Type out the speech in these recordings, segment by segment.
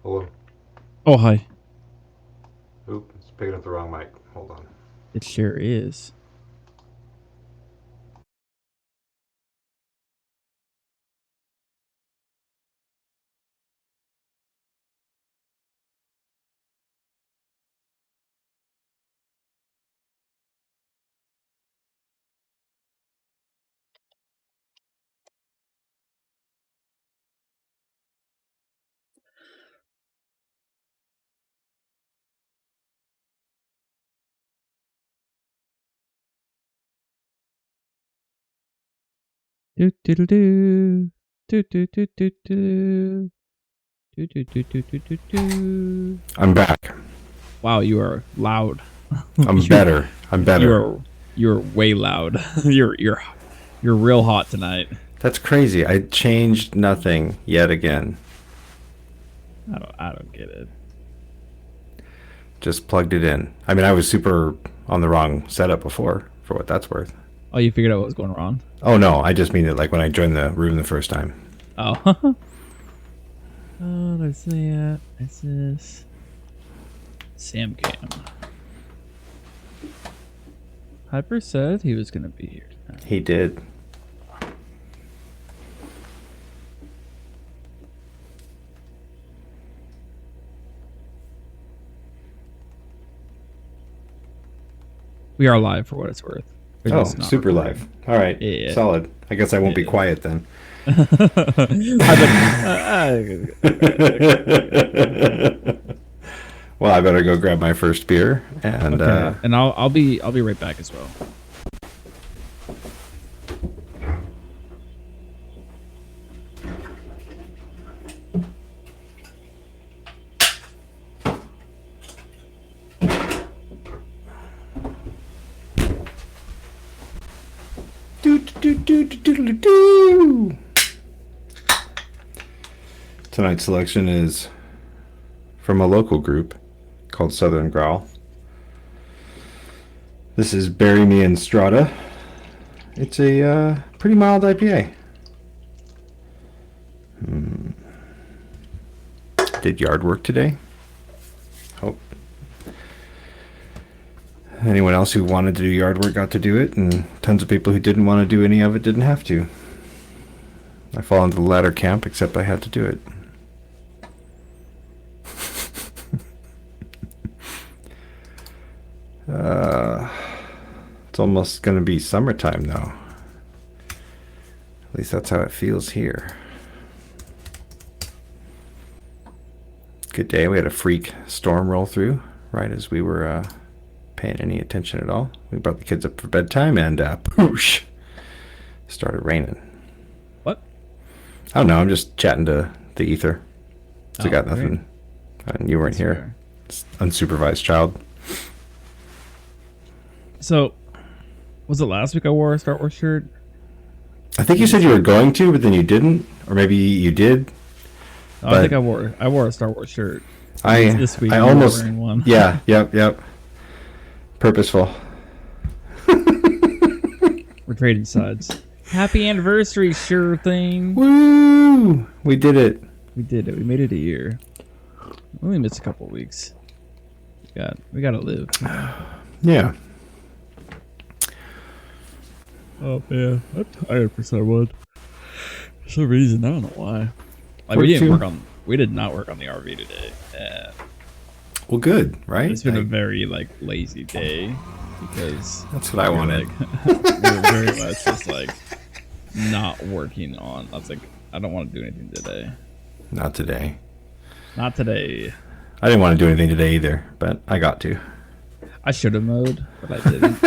Hello. Oh, hi. Oop, it's picking up the wrong mic. Hold on. It sure is. Do do do do. Do do do do do. Do do do do do do do. I'm back. Wow, you are loud. I'm you better. I'm you better. are you're way loud. You're real hot tonight. That's crazy. I changed nothing yet again. I don't get it. Just plugged it in. I mean, I was super on the wrong setup before, for what that's worth. Oh, you figured out what was going wrong? Oh no, I just mean it like when I joined the room the first time. Oh. Oh, there's that. There's this. Sam Cam. Hyper said he was gonna be here tonight. He did. We are live for what it's worth. We're Oh, just not super recording. live. All right. Yeah. Solid. I guess I won't be Yeah. quiet then. Well, I better go grab my first beer and Okay, and I'll be right back as well. Tonight's selection is from a local group called Southern Growl. This is Bury Me in Strata. It's a pretty mild IPA. Did yard work today. Hope anyone else who wanted to do yard work got to do it, and tons of people who didn't want to do any of it didn't have to. I fall into the latter camp, except I had to do it. It's almost going to be summertime, though. At least that's how it feels here. Good day. We had a freak storm roll through right as we were paying any attention at all. We brought the kids up for bedtime, and poosh, started raining. What? I don't know. I'm just chatting to the ether. So I got great. nothing. And you weren't That's here. fair. It's unsupervised child. So, was it last week I wore a Star Wars shirt? I think you said you were going to, but then you didn't, or maybe you did. Oh, I think I wore a Star Wars shirt. This week I you were almost wearing one. Yeah, yep. Purposeful. We're trading sides. Happy anniversary, sure thing. Woo! We did it. We did it. We made it a year. We only missed a couple of weeks. We gotta live. Yeah. Oh man, I'm tired for someone. For some reason, I don't know why. Like we did not work on the RV today. Well, good, right? It's been a very lazy day because That's what I wanted. We're very much just not working on. I was like, I don't want to do anything today. Not today. Not today. I didn't want to do anything today either, but I got to. I should have mowed, but I didn't.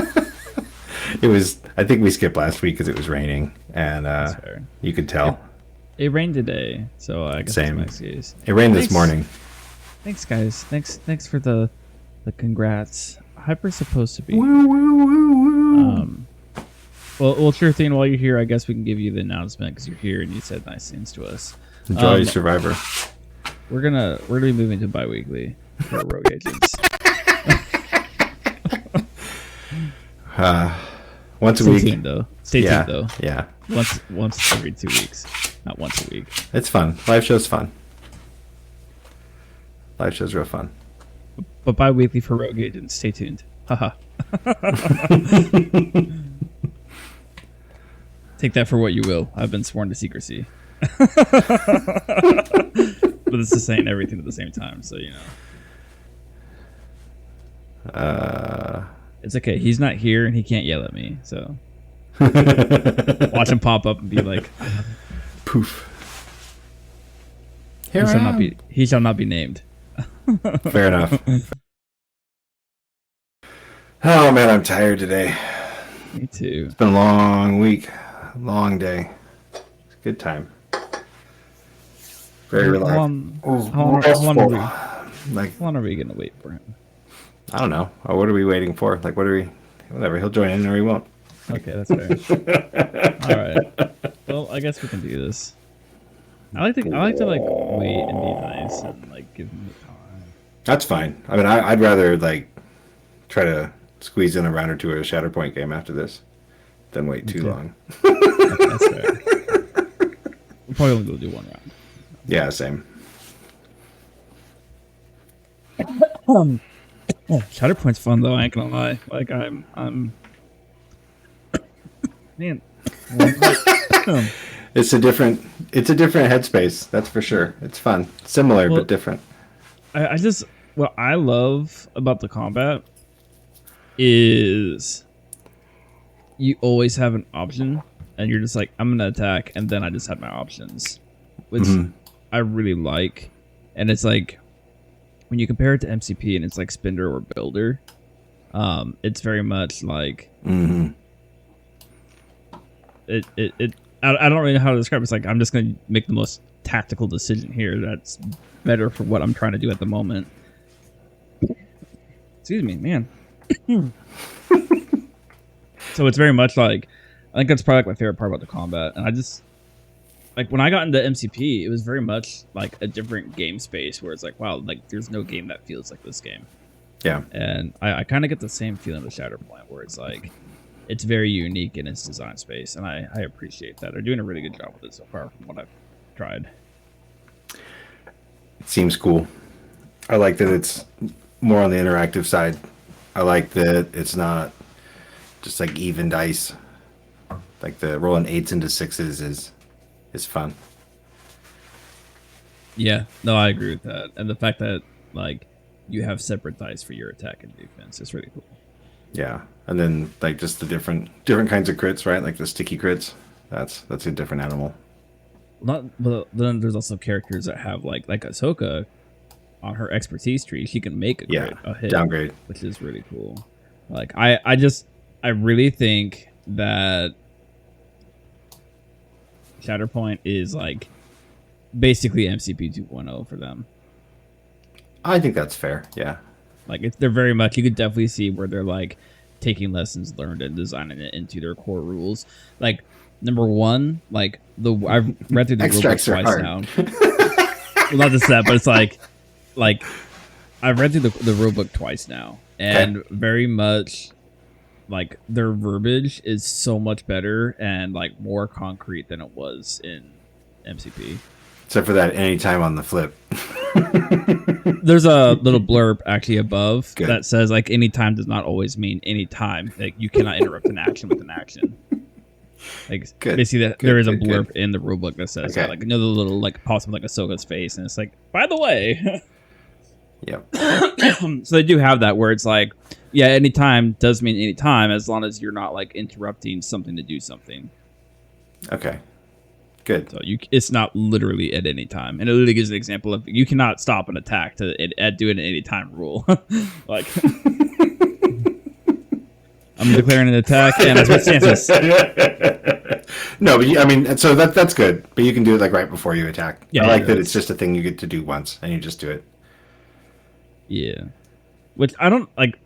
I think we skipped last week because it was raining, and That's fair. you could tell. It rained today, so I guess Same. that's my excuse. It rained this Thanks. morning. Thanks, guys. Thanks for the congrats. Hyper's supposed to be. Woo, woo, woo, woo. Well, sure thing. While you're here, I guess we can give you the announcement because you're here and you said nice things to us. Enjoy Survivor. We're gonna be moving to bi-weekly for Rogue Agents. Once a Stay week. tuned, though. Stay tuned, though. Yeah. Once every 2 weeks, not once a week. It's fun. Live show's fun. Live show's real fun. But bi-weekly for Rogue Agents. Stay tuned. Haha. Take that for what you will. I've been sworn to secrecy. But it's just saying everything at the same time, so you know. It's okay. He's not here and he can't yell at me, so watch him pop up and be like, poof. He shall not be named. Fair enough. Oh man, I'm tired today. Me too. It's been a long week, long day. It's a good time. Very relaxed. How long are we gonna wait for him? I don't know. What are we waiting for? Like, whatever. He'll join in or he won't. Okay, that's fair. All right. Well, I guess we can do this. I like to like wait and be nice and like give him the time. That's fine. I mean, I'd rather like try to squeeze in a round or two of a Shatterpoint game after this than wait too long. That's fair. We're probably only gonna do one round. Yeah, same. Shatterpoint's fun though. I ain't gonna lie. Like I'm man. It's a different headspace. That's for sure. It's fun, similar but different. I just what I love about the combat is you always have an option, and you're just like, I'm gonna attack, and then I just have my options, which I really like. And it's like when you compare it to MCP, and it's like Spender or Builder, it's very much like it. I don't really know how to describe it. It's like I'm just gonna make the most tactical decision here that's better for what I'm trying to do at the moment. Excuse me, man. So it's very much like, I think that's probably like my favorite part about the combat. And I just like when I got into MCP, it was very much like a different game space where it's like, wow, like there's no game that feels like this game. Yeah. And I kind of get the same feeling with Shatterpoint, where it's like it's very unique in its design space, and I appreciate that. They're doing a really good job with it so far from what I've tried. It seems cool. I like that it's more on the interactive side. I like that it's not just like even dice. Like the rolling 8s into 6s is fun. Yeah, no, I agree with that. And the fact that like you have separate dice for your attack and defense is really cool. Yeah, and then like just the different kinds of crits, right? Like the sticky crits. That's a different animal. But then there's also characters that have like Ahsoka on her expertise tree. She can make a hit downgrade, which is really cool. Like I really think that Shatterpoint is like basically MCP 2.0 for them. I think that's fair. Yeah. Like they're very much, you could definitely see where they're like taking lessons learned and designing it into their core rules. Like number one, like I've read through the rulebook twice now. Well, not just that, but it's like I've read through the rulebook twice now, and very much like their verbiage is so much better and like more concrete than it was in MCP. Except for that anytime on the flip. There's a little blurb actually above that says like anytime does not always mean anytime. Like you cannot interrupt an action with an action. Like basically there is a blurb in the rulebook that says that, like another little like pops up like Ahsoka's face, and it's like, by the way. Yep. So they do have that where it's like, yeah, anytime does mean anytime as long as you're not like interrupting something to do something. Okay. Good. So it's not literally at any time, and it literally gives an example of you cannot stop an attack to do it at any time rule. Like I'm declaring an attack, and that's what stance is. No, but I mean, so that's good. But you can do it like right before you attack. Yeah, I like that it's just a thing you get to do once, and you just do it. Yeah, which I don't like.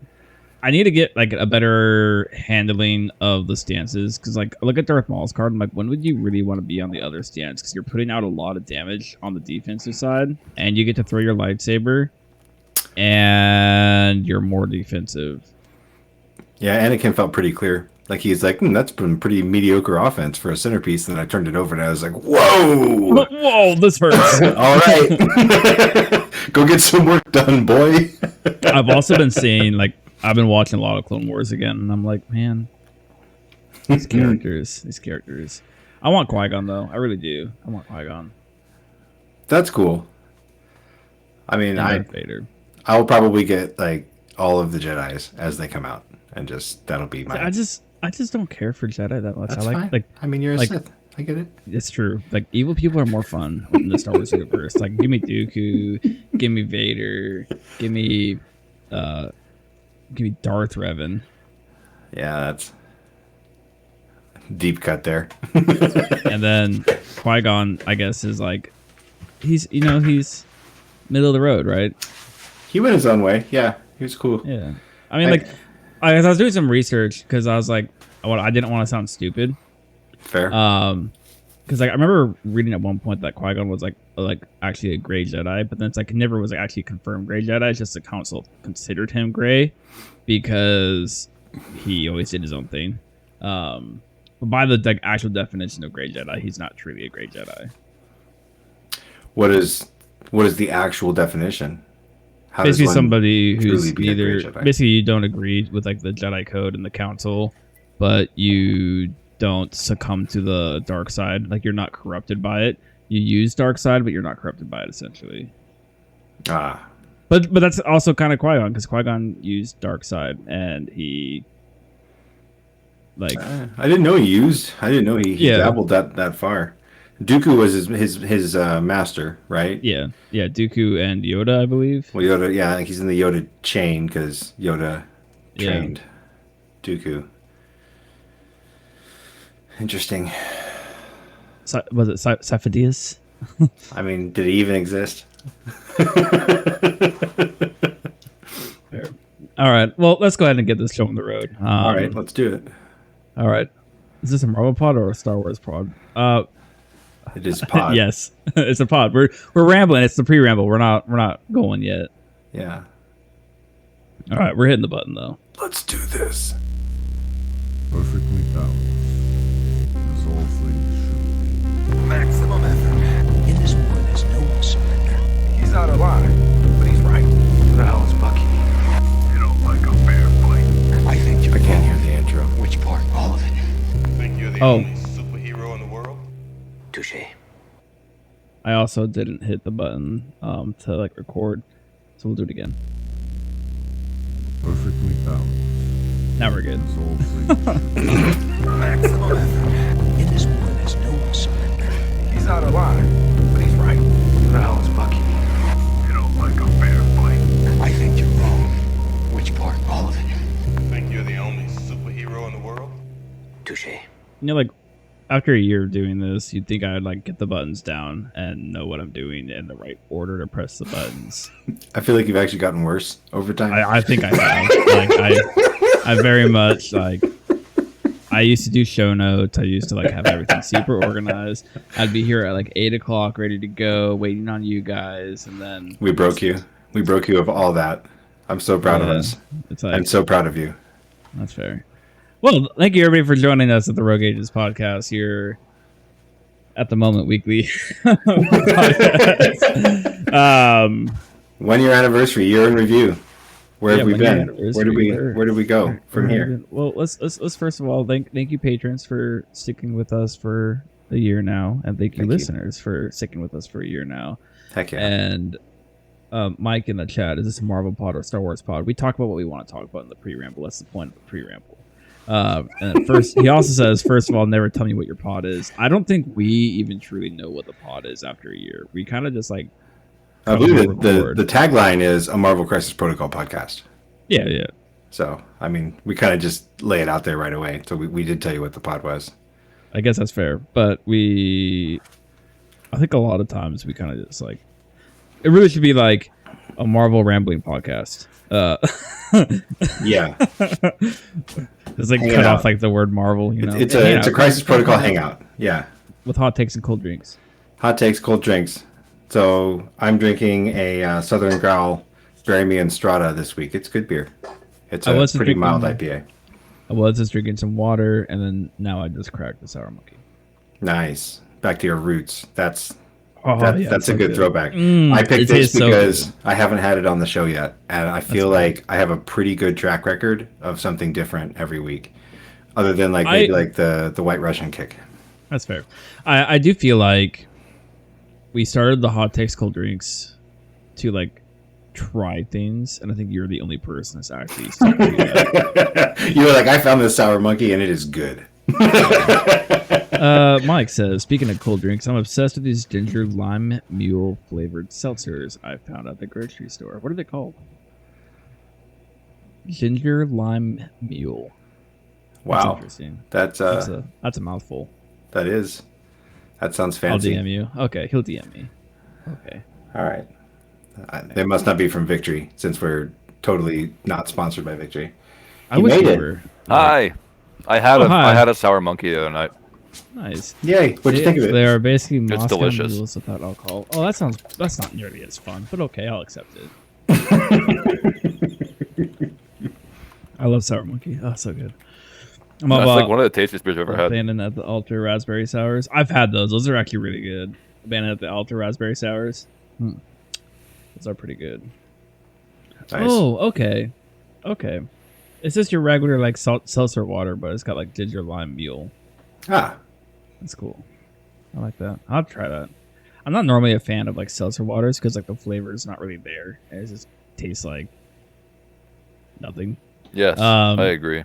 I need to get like a better handling of the stances, because like I look at Darth Maul's card, I'm like, when would you really want to be on the other stance? Because you're putting out a lot of damage on the defensive side, and you get to throw your lightsaber, and you're more defensive. Yeah, Anakin felt pretty clear. Like he's like, that's been pretty mediocre offense for a centerpiece. And then I turned it over and I was like, whoa, whoa, this hurts. All right. Go get some work done, boy. I've also been seeing, like, I've been watching a lot of Clone Wars again, and I'm like, man, these characters. I want Qui-Gon, though. I really do. I want Qui-Gon. That's cool. I mean, Vader. I will probably get like all of the Jedis as they come out, and that'll be my. I just don't care for Jedi that much. That's fine. Like, I mean, you're a like, Sith. I get it. It's true. Like, evil people are more fun in the Star Wars universe. Like, give me Dooku, give me Vader, give me Darth Revan. Yeah, that's deep cut there. And then Qui-Gon, I guess, is like, he's middle of the road, right? He went his own way. Yeah, he was cool. Yeah. I mean, I was doing some research because I was like, I didn't want to sound stupid. Fair. Because like I remember reading at one point that Qui-Gon was like actually a gray Jedi, but then it's like never was actually confirmed gray Jedi. It's just the council considered him gray because he always did his own thing. But by the actual definition of gray Jedi, he's not truly a gray Jedi. What is the actual definition? How basically, somebody who's neither. Basically, you don't agree with like the Jedi code and the council, but you don't succumb to the dark side. Like, you're not corrupted by it. You use dark side, but you're not corrupted by it, essentially. But that's also kind of Qui-Gon, because Qui-Gon used dark side, and he like I didn't know he used. I didn't know he dabbled that far. Dooku was his master, right? Yeah. Dooku and Yoda, I believe. Well, Yoda, yeah, I think he's in the Yoda chain because Yoda trained Dooku. Interesting. Was it Cephadius? I mean, did he even exist? All right. Well, let's go ahead and get this show on the road. All right, let's do it. All right. Is this a Marvel pod or a Star Wars pod? It is a pod. Yes, it's a pod. We're rambling. It's the pre-ramble. We're not going yet. Yeah. All right, we're hitting the button though. Let's do this. Perfectly balanced, as all things should be. Maximum effort. In this war, there's no surrender. He's not alive, but he's right. Who the hell is Bucky? You don't like a fair fight. I think I can't hear the intro. Which part? All of it. Think you're the only superhero in the world? Touche. I also didn't hit the button to like record, so we'll do it again. Perfectly balanced, Now we're good. as all things should be. Maximum effort. In this war, there's no surrender. He's not alive, but he's right. Who the hell is Bucky? You don't like a fair fight. I think you're wrong. Which part? All of it. Think you're the only superhero in the world? Touche. Like after a year of doing this, you'd think I'd like get the buttons down and know what I'm doing in the right order to press the buttons. I feel like you've actually gotten worse over time. I think I have. Like I very much like. I used to do show notes. I used to like have everything super organized. I'd be here at like 8 o'clock, ready to go, waiting on you guys, and then We broke you. We broke you of all that. I'm so proud of us. It's like, I'm so proud of you. That's fair. Well, thank you everybody for joining us at the Rogue Ages podcast here at the moment weekly podcast. 1 year anniversary, year in review. Where have we 1 year been? anniversary. Where did we go from here? Well, let's first of all thank you patrons for sticking with us for a year now, and thank you Thank you. listeners for sticking with us for a year now. Heck yeah. And Mike in the chat, is this a Marvel pod or Star Wars pod? We talk about what we want to talk about in the pre-ramble. That's the point of the pre-ramble. And first, he also says, first of all, never tell me what your pod is. I don't think we even truly know what the pod is after a year. We kind of just like. I believe the tagline is a Marvel Crisis Protocol podcast. Yeah. So, I mean, we kind of just lay it out there right away. So we did tell you what the pod was. I guess that's fair. But I think a lot of times we kind of just like, it really should be like a Marvel rambling podcast. Yeah. It's like Hanging cut out. off like the word Marvel, you know. It's Hanging a out Crisis Protocol hangout. Yeah. with hot takes and cold drinks. Hot takes, cold drinks. So I'm drinking a Southern Growl Bury Me in Strata this week. It's good beer. It's I a wasn't pretty drinking- mild IPA. I was just drinking some water, and then now I just cracked the sour monkey. Nice. Back to your roots. That's Oh, That's a so good throwback. Mm, I it picked this tastes so because good. I haven't had it on the show yet, and I feel fair. like I have a pretty good track record of something different every week, other than like I maybe like the White Russian kick. That's fair. I do feel like we started the hot takes cold drinks to like try things, and I think you're the only person that's actually stuck to that. You were like, I found this sour monkey and it is good. Mike says, speaking of cold drinks, I'm obsessed with these ginger lime mule flavored seltzers I found at the grocery store. What are they called? Ginger lime mule. That's Wow, interesting. that's That's a mouthful. that is. That sounds I'll fancy. DM you. Okay, he'll DM me. Okay. All right. They must not be from Victory, since we're totally not sponsored by Victory. I You wish made we it. were. Hi. I had hi. I had a sour monkey the other night. Nice. Yay! What'd you think of it? They are basically Moscow delicious. mules without alcohol. Oh, that's not nearly as fun, but okay, I'll accept it. I love sour monkey. Oh, so good. I'm That's about like one of the tastiest beers I've ever had. Abandoned at the Altar raspberry sours. I've had those. Those are actually really good. Abandoned at the Altar raspberry sours. Those are pretty good. Nice. Oh, okay. Okay. It's just your regular like seltzer water, but it's got like ginger lime mule. Ah, That's cool. I like that. I'll try that. I'm not normally a fan of like seltzer waters because like the flavor is not really there. It just tastes like nothing. Yes, Um, I agree.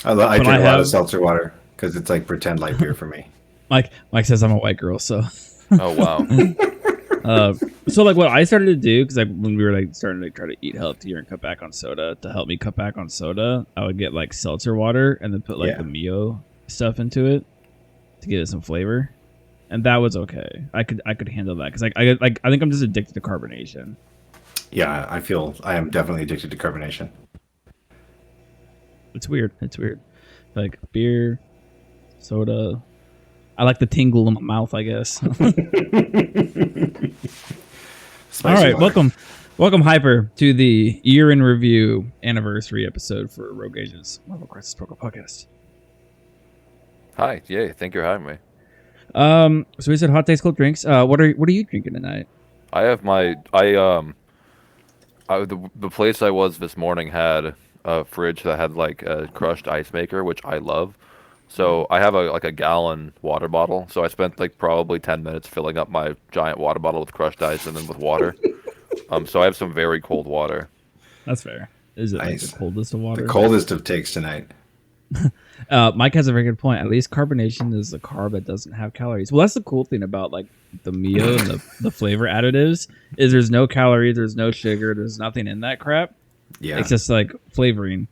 I But drink I a lot of have- seltzer water because it's like pretend light beer for me. Mike says I'm a white girl, so Oh wow. so like what I started to do because like when we were like starting to try to eat healthier and cut back on soda to help me cut back on soda, I would get like seltzer water and then put like Yeah. the Mio stuff into it to give it some flavor, and that was okay. I could handle that because I think I'm just addicted to carbonation. Yeah, I feel I am definitely addicted to carbonation. It's weird. It's weird. Like beer, soda. I like the tingle in my mouth, I guess. All Spicy right, water. welcome Hyper to the year in review anniversary episode for Rogue Agents Marvel Crisis Protocol podcast. Hi. Yay. Thank you for having me. So we said hot takes, cold drinks. What are you drinking tonight? I have the place I was this morning had a fridge that had like a crushed ice maker, which I love. So I have a gallon water bottle. So I spent like probably 10 minutes filling up my giant water bottle with crushed ice and then with water. So I have some very cold water. That's fair. Is it like Nice. the coldest of water? The coldest of takes tonight. Mike has a very good point. At least carbonation is a carb that doesn't have calories. Well, that's the cool thing about like the Mio and the flavor additives is there's no calories, there's no sugar, there's nothing in that crap. Yeah. It's just like flavoring,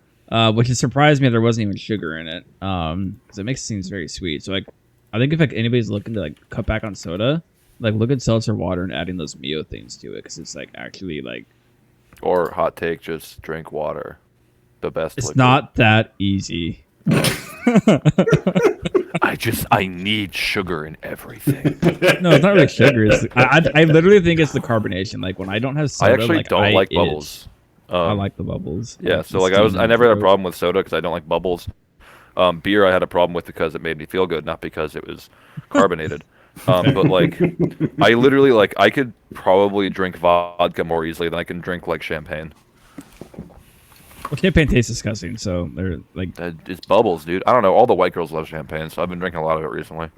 which has surprised me there wasn't even sugar in it. Because it makes things very sweet. So like, I think if like anybody's looking to like cut back on soda, like look at seltzer water and adding those Mio things to it because it's like actually like Or hot take, just drink water. The best. it's liquid. not that easy. I need sugar in everything. No, it's not really sugar. It's, I literally think it's the carbonation. Like when I don't have soda, I actually don't like itch. bubbles. I like the bubbles. Yeah, so the like steam I never had a throat. problem with soda because I don't like bubbles. Beer I had a problem with because it made me feel good, not because it was carbonated. But like, I literally like I could probably drink vodka more easily than I can drink like champagne. Well, champagne tastes disgusting, so they're like. It's bubbles, dude. I don't know. All the white girls love champagne, so I've been drinking a lot of it recently.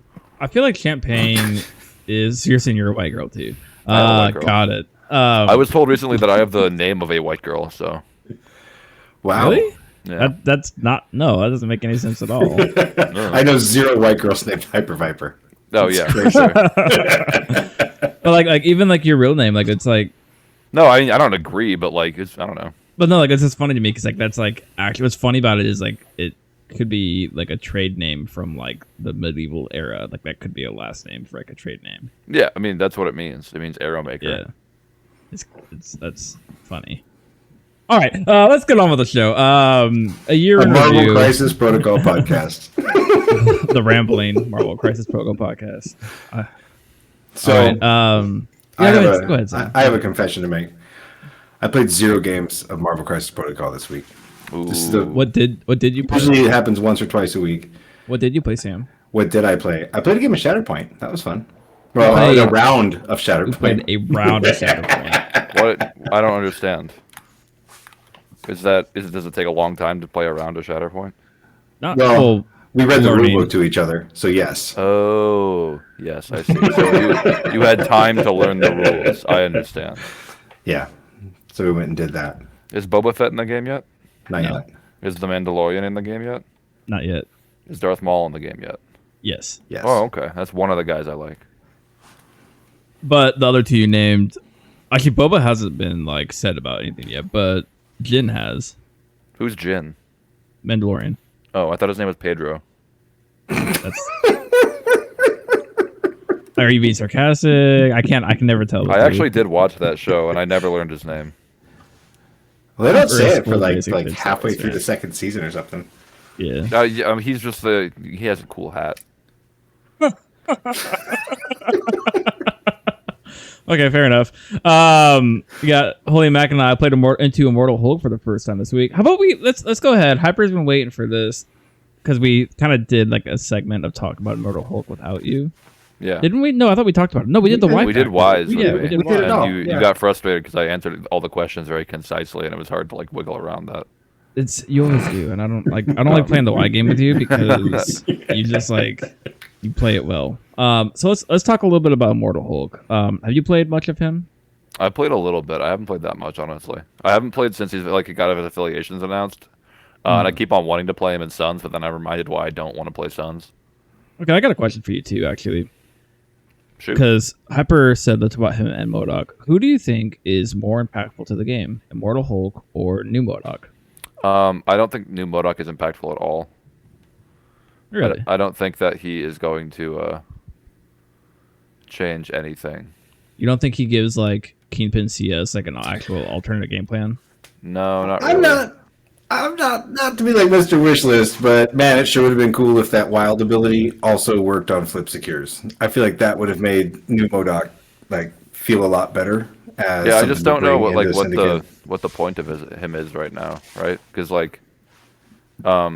I feel like champagne is. You're saying you're a white girl too. I am a white girl. Got it. I was told recently that I have the name of a white girl, so Wow. Really? yeah. That's not. No, that doesn't make any sense at all. I know zero white girls named Hyper Viper. Oh yeah, for sure. But like even like your real name, like it's like. No, I don't agree, but like I don't know. But no, like it's just funny to me because like that's like actually what's funny about it is like it could be like a trade name from like the medieval era. Like that could be a last name for like a trade name. Yeah, I mean that's what it means. It means arrow maker. Yeah, it's that's funny. All right, let's get on with the show. A year A in Marvel review, Crisis Protocol podcast. the rambling Marvel Crisis Protocol podcast. So All right, I, yeah, have go ahead. Sam. I have a confession to make. I played 0 games of Marvel Crisis Protocol this week. Ooh. This is the What did you play? usually it happens once or twice a week. What did you play, Sam? What did I play? I played a game of Shatterpoint. That was fun. Well, played- a round of We played Shatterpoint. a round of Shatterpoint. What? I don't understand. Does it take a long time to play a round of Shatterpoint? Not Well, well. we read the learning. rulebook to each other, so yes. Oh, yes, I see. So you had time to learn the rules. I understand. Yeah. So we went and did that. Is Boba Fett in the game yet? Not No. yet. Is the Mandalorian in the game yet? Not yet. Is Darth Maul in the game yet? Yes. Yes. Oh, okay. That's one of the guys I like. But the other two you named, actually, Boba hasn't been like said about anything yet, but Jin has. Who's Jin? Mandalorian. Oh, I thought his name was Pedro. That's. Are you being sarcastic? I can never tell. I actually did watch that show, and I never learned his name. Well, they don't Or say a it for school like basic kids, halfway that's through right. the second season or something. Yeah. Yeah, he's just he has a cool hat. Okay, fair enough. We got Holy Mac and I played into Immortal Hulk for the first time this week. How about let's go ahead. Hyper's been waiting for this because we kind of did like a segment of talk about Immortal Hulk without you, Yeah. didn't we? No, I thought we talked about it. No, we did the Y. We did Factor. Wise. Yeah, with we me. did We did it Wise. all. And you yeah. got frustrated because I answered all the questions very concisely, and it was hard to like wiggle around that. It's you always do, and I don't like playing the Y game with you because you just like you play it well. So let's talk a little bit about Immortal Hulk. Have you played much of him? I played a little bit. I haven't played that much, honestly. I haven't played since he's like got his affiliations announced, and I keep on wanting to play him in Suns, but then I'm reminded why I don't want to play Suns. Okay, I got a question for you too, actually, Shoot. because Hyper said that's about him and MODOK. Who do you think is more impactful to the game, Immortal Hulk or New MODOK? I don't think New MODOK is impactful at all. Really? I don't think that he is going to change anything. You don't think he gives like Kingpin CS like an actual alternate game plan? No, not really. I'm not to be like Mr. Wishlist, but man, it sure would have been cool if that wild ability also worked on Flip Secures. I feel like that would have made New MODOK like feel a lot better. As Yeah, I something just to don't know bring what into Syndicate. what the point of him is right now, right? Because like, I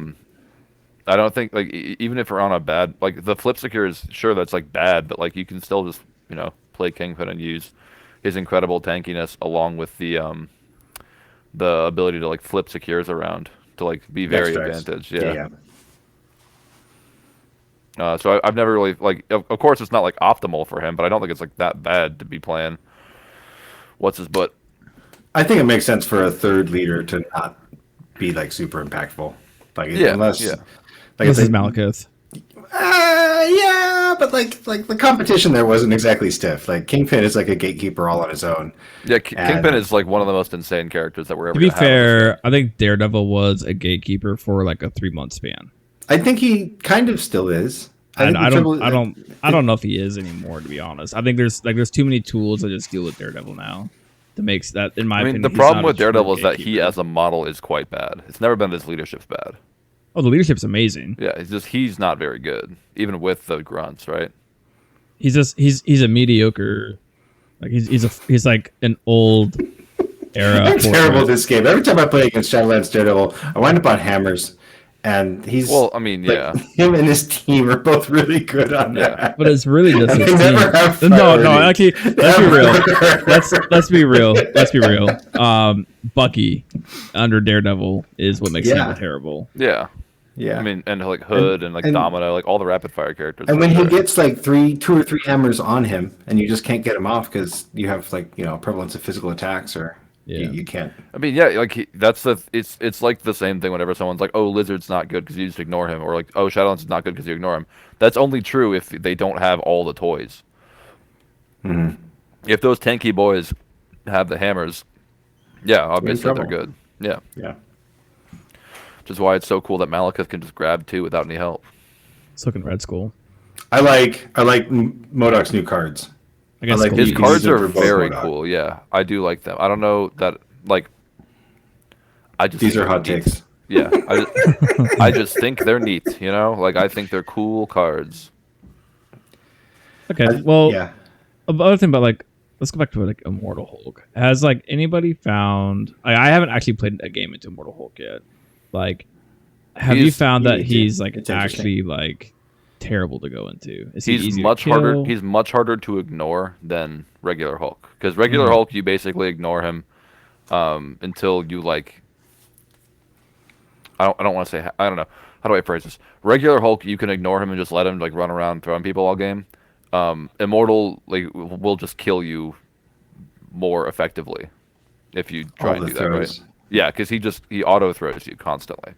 don't think like even if we're on a bad like the Flip Secure is sure that's like bad, but like you can still just play Kingpin and use his incredible tankiness along with the ability to like flip secures around to like be very Extracts. advantaged. Yeah. So I've never really like. Of course, it's not like optimal for him, but I don't think it's like that bad to be playing. What's his butt? I think it makes sense for a third leader to not be like super impactful. Like unless This it's is like, Malekith. yeah, but like the competition there wasn't exactly stiff. Like Kingpin is like a gatekeeper all on his own. Yeah, And- Kingpin is like one of the most insane characters that we're ever. To be gonna have in this fair, I think Daredevil was a gatekeeper for like a 3-month span. I think he kind of still is. And think I the don't, trouble- I don't know if he is anymore. To be honest, I think there's too many tools that just deal with Daredevil now. That makes that, in my I mean, opinion, the he's problem not a with true Daredevil is that he, gatekeeper. as a model, is quite bad. It's never been that his leadership's bad. Oh, the leadership's amazing. Yeah, he's not very good, even with the grunts, right? He's a mediocre. Like he's like an old era. I'm terrible at Fortnite. this game. Every time I play against Shadowlands Daredevil, I wind up on hammers, and he's Well, I mean, like, yeah. him and his team are both really good on Yeah. that. But it's really just They his never team. have No, priority. actually, let's be real. Let's be real. Let's be real. Bucky under Daredevil is what makes Yeah. him terrible. Yeah. Yeah, I mean, and like Hood and like and- Domino, like all the rapid fire characters. and are when he there. gets like 2 or 3 hammers on him, and you just can't get him off because you have like prevalence of physical attacks, or Yeah. you can't. I mean, yeah, like that's it's like the same thing whenever someone's like, "Oh, Lizard's not good because you just ignore him," or like, "Oh, Shadowlands is not good because you ignore him." That's only true if they don't have all the toys. Mhm. If those tanky boys have the hammers, yeah, obviously they're trouble. good. Yeah, Yeah. which is why it's so cool that Malekith can just grab 2 without any help. It's looking Red Skull. I like MODOK's new cards. I guess like Skull His These cards are are for both very Modok. cool. Yeah, I do like them. I don't know that like. I just These think are hot they're neat. takes. Yeah, I just think they're neat. Like I think they're cool cards. Okay, well, Yeah. other thing about like, let's go back to like Immortal Hulk. Has like anybody found? I haven't actually played a game into Immortal Hulk yet. Like, have you He's- found that me too. he's like It's interesting. actually like terrible to go into? Is he He's easy much to harder. kill? He's much harder to ignore than regular Hulk. Because regular Mhm. Hulk, you basically ignore him until you like. I don't want to say. I don't know. How do I phrase this? Regular Hulk, you can ignore him and just let him like run around throwing people all game. Immortal like will just kill you more effectively if you try All and the do that right. throws. Yeah, because he auto throws you constantly.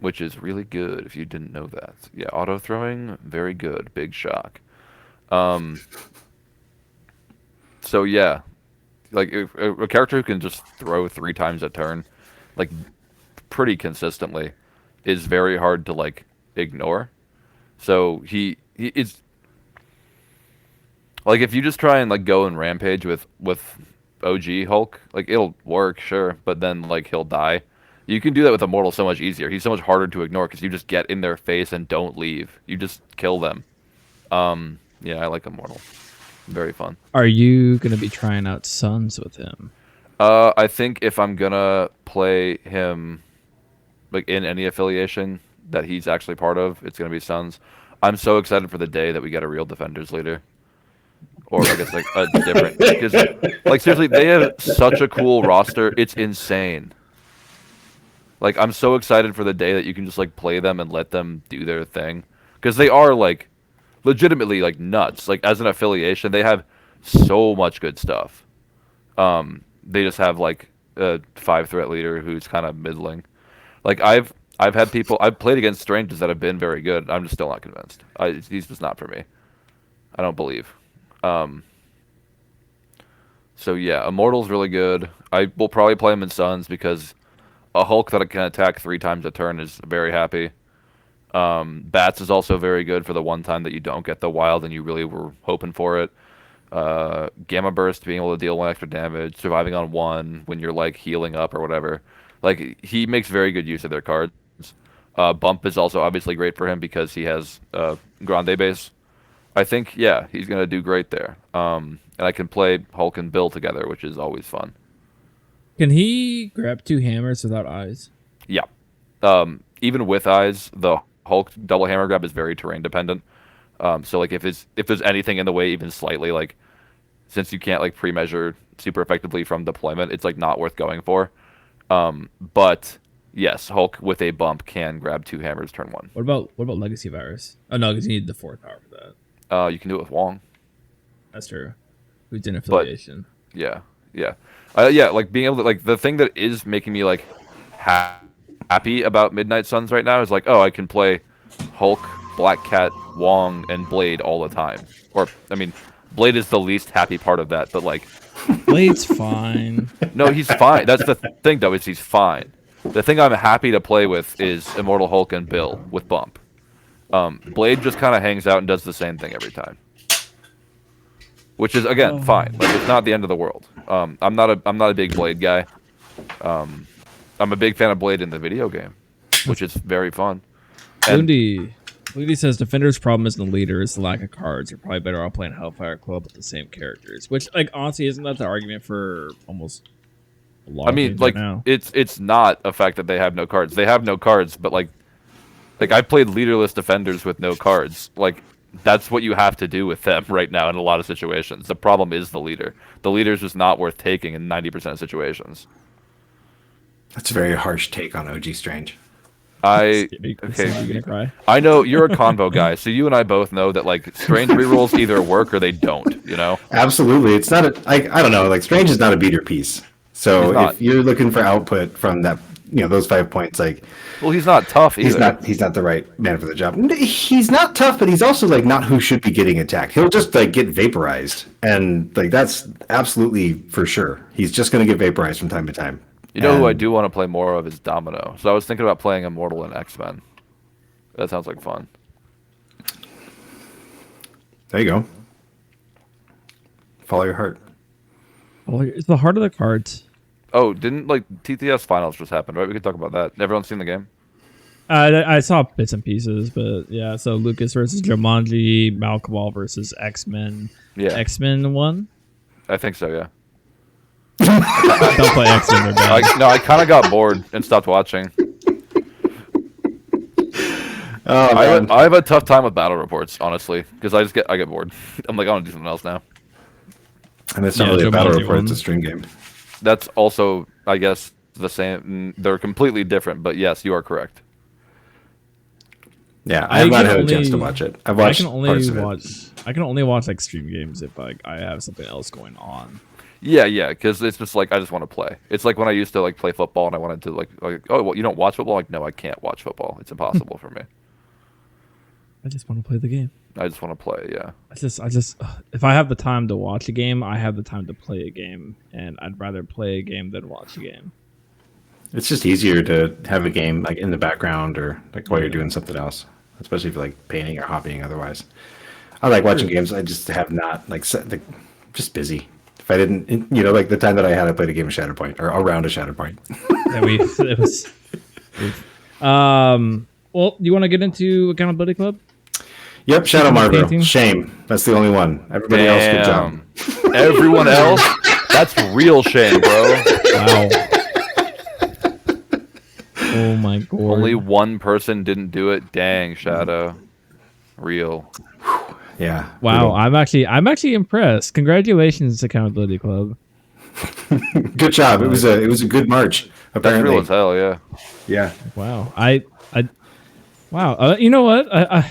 Which is really good if you didn't know that. Yeah, auto throwing, very good. Big shock. So yeah, like if, a character who can just throw 3 times a turn, like pretty consistently, is very hard to like ignore. So he is like if you just try and like go and rampage with OG Hulk, like it'll work, sure, but then like he'll die. You can do that with Immortal so much easier. He's so much harder to ignore because you just get in their face and don't leave. You just kill them. Yeah, I like Immortal. Very fun. Are you gonna be trying out Suns with him? I think if I'm gonna play him, like in any affiliation that he's actually part of, it's gonna be Suns. I'm so excited for the day that we get a real Defenders leader, or I guess like a different. Because like seriously, they have such a cool roster. It's insane. Like I'm so excited for the day that you can just like play them and let them do their thing, because they are like legitimately like nuts. Like as an affiliation, they have so much good stuff. They just have like a 5-threat leader who's kind of middling. Like I've had people I've played against strangers that have been very good. I'm just still not convinced. He's just not for me. I don't believe. So yeah, Immortal's really good. I will probably play him in Suns because a Hulk that can attack 3 times a turn is very happy. Bats is also very good for the one time that you don't get the wild and you really were hoping for it. Gamma Burst, being able to deal 1 extra damage, surviving on 1 when you're like healing up or whatever. Like he makes very good use of their cards. Bump is also obviously great for him because he has Grande base. I think yeah, he's gonna do great there. And I can play Hulk and Bill together, which is always fun. Can he grab 2 hammers without eyes? Yeah. Even with eyes, the Hulk double hammer grab is very terrain dependent. So like if there's anything in the way even slightly, like since you can't like pre-measure super effectively from deployment, it's like not worth going for. But yes, Hulk with a bump can grab 2 hammers turn 1. What about Legacy Virus? Oh no, because you need the 4th power for that. You can do it with Wong. That's true. Who's in affiliation? Yeah. Yeah, like being able to like the thing that is making me like happy about Midnight Suns right now is like, oh, I can play Hulk, Black Cat, Wong, and Blade all the time. Or I mean, Blade is the least happy part of that, but like Blade's fine. no, he's fine. That's the thing though, is he's fine. The thing I'm happy to play with is Immortal Hulk and Bill with bump. Blade just kind of hangs out and does the same thing every time. Which is again fine. Like it's not the end of the world. I'm not a big Blade guy. I'm a big fan of Blade in the video game, which is very fun. And Lundy says Defender's problem isn't the leader, it's the lack of cards. You're probably better off playing Hellfire Club with the same characters. Which like honestly isn't that the argument for almost a lot of games like right now? it's not a fact that they have no cards. They have no cards, but like I played leaderless Defenders with no cards. Like that's what you have to do with them right now in a lot of situations. The problem is the leader. The leader's just not worth taking in 90% of situations. That's a very harsh take on OG Strange. You gonna cry? I know you're a convo guy, so you and I both know that like Strange rerolls either work or they don't. You know. Absolutely, it's not a. I don't know. Like Strange is not a beater piece. So He's not. if you're looking for output from that, those 5 points, like Well, he's not tough either. he's not the right man for the job. He's not tough, but he's also like not who should be getting attacked. He'll just like get vaporized, and like that's absolutely for sure. He's just going to get vaporized from time to time. You know who I do want to play more of is Domino. So I was thinking about playing Immortal and X-Men. That sounds like fun. There you go. Follow your heart. Oh, it's the heart of the cards. Oh, didn't like TTS finals just happened, right? We could talk about that. Everyone's seen the game? I saw bits and pieces, but yeah. So Lucas versus Jumanji, Malkamal versus X-Men. Yeah. X-Men won. I think so, yeah. Don't play X-Men. They're bad. I kind of got bored and stopped watching. Oh, I man. have a tough time with battle reports, honestly, because I get bored. I'm like, I want to do something else now. And it's not Yeah, really a battle Jumanji report, it's a one. stream game. That's also, I guess, the same. They're completely different, but yes, you are correct. Yeah, I have not can had a chance to only- watch it. I've watched I can only parts of it. watch. I can only watch like stream games if like I have something else going on. Yeah, because it's just like I just want to play. It's like when I used to like play football and I wanted to like oh, well, you don't watch football? Like, no, I can't watch football. It's impossible for me. I just want to play the game. I just want to play. Yeah. I just, if I have the time to watch a game, I have the time to play a game, and I'd rather play a game than watch a game. It's just easier to have a game like in the background or like while you're doing something else, especially if you're like painting or hobbying otherwise. I like watching games. I just have not like just busy. If I didn't, you know, like the time that I played a game of Shatterpoint or around a Shatterpoint. Yeah, it was. Well, do you want to get into Accountability Club? Yep, Shadow Marvel. Painting? Shame. That's the only one. Everybody else, good job. Damn. Everyone else, that's real shame, bro. Wow. Oh my god. Only one person didn't do it. Dang, Shadow. Real. Yeah. Wow, I'm actually impressed. Congratulations, Accountability Club. Good job. It was a good march. That's Apparently. real as hell, yeah. Yeah. Wow. Wow. You know what? I'm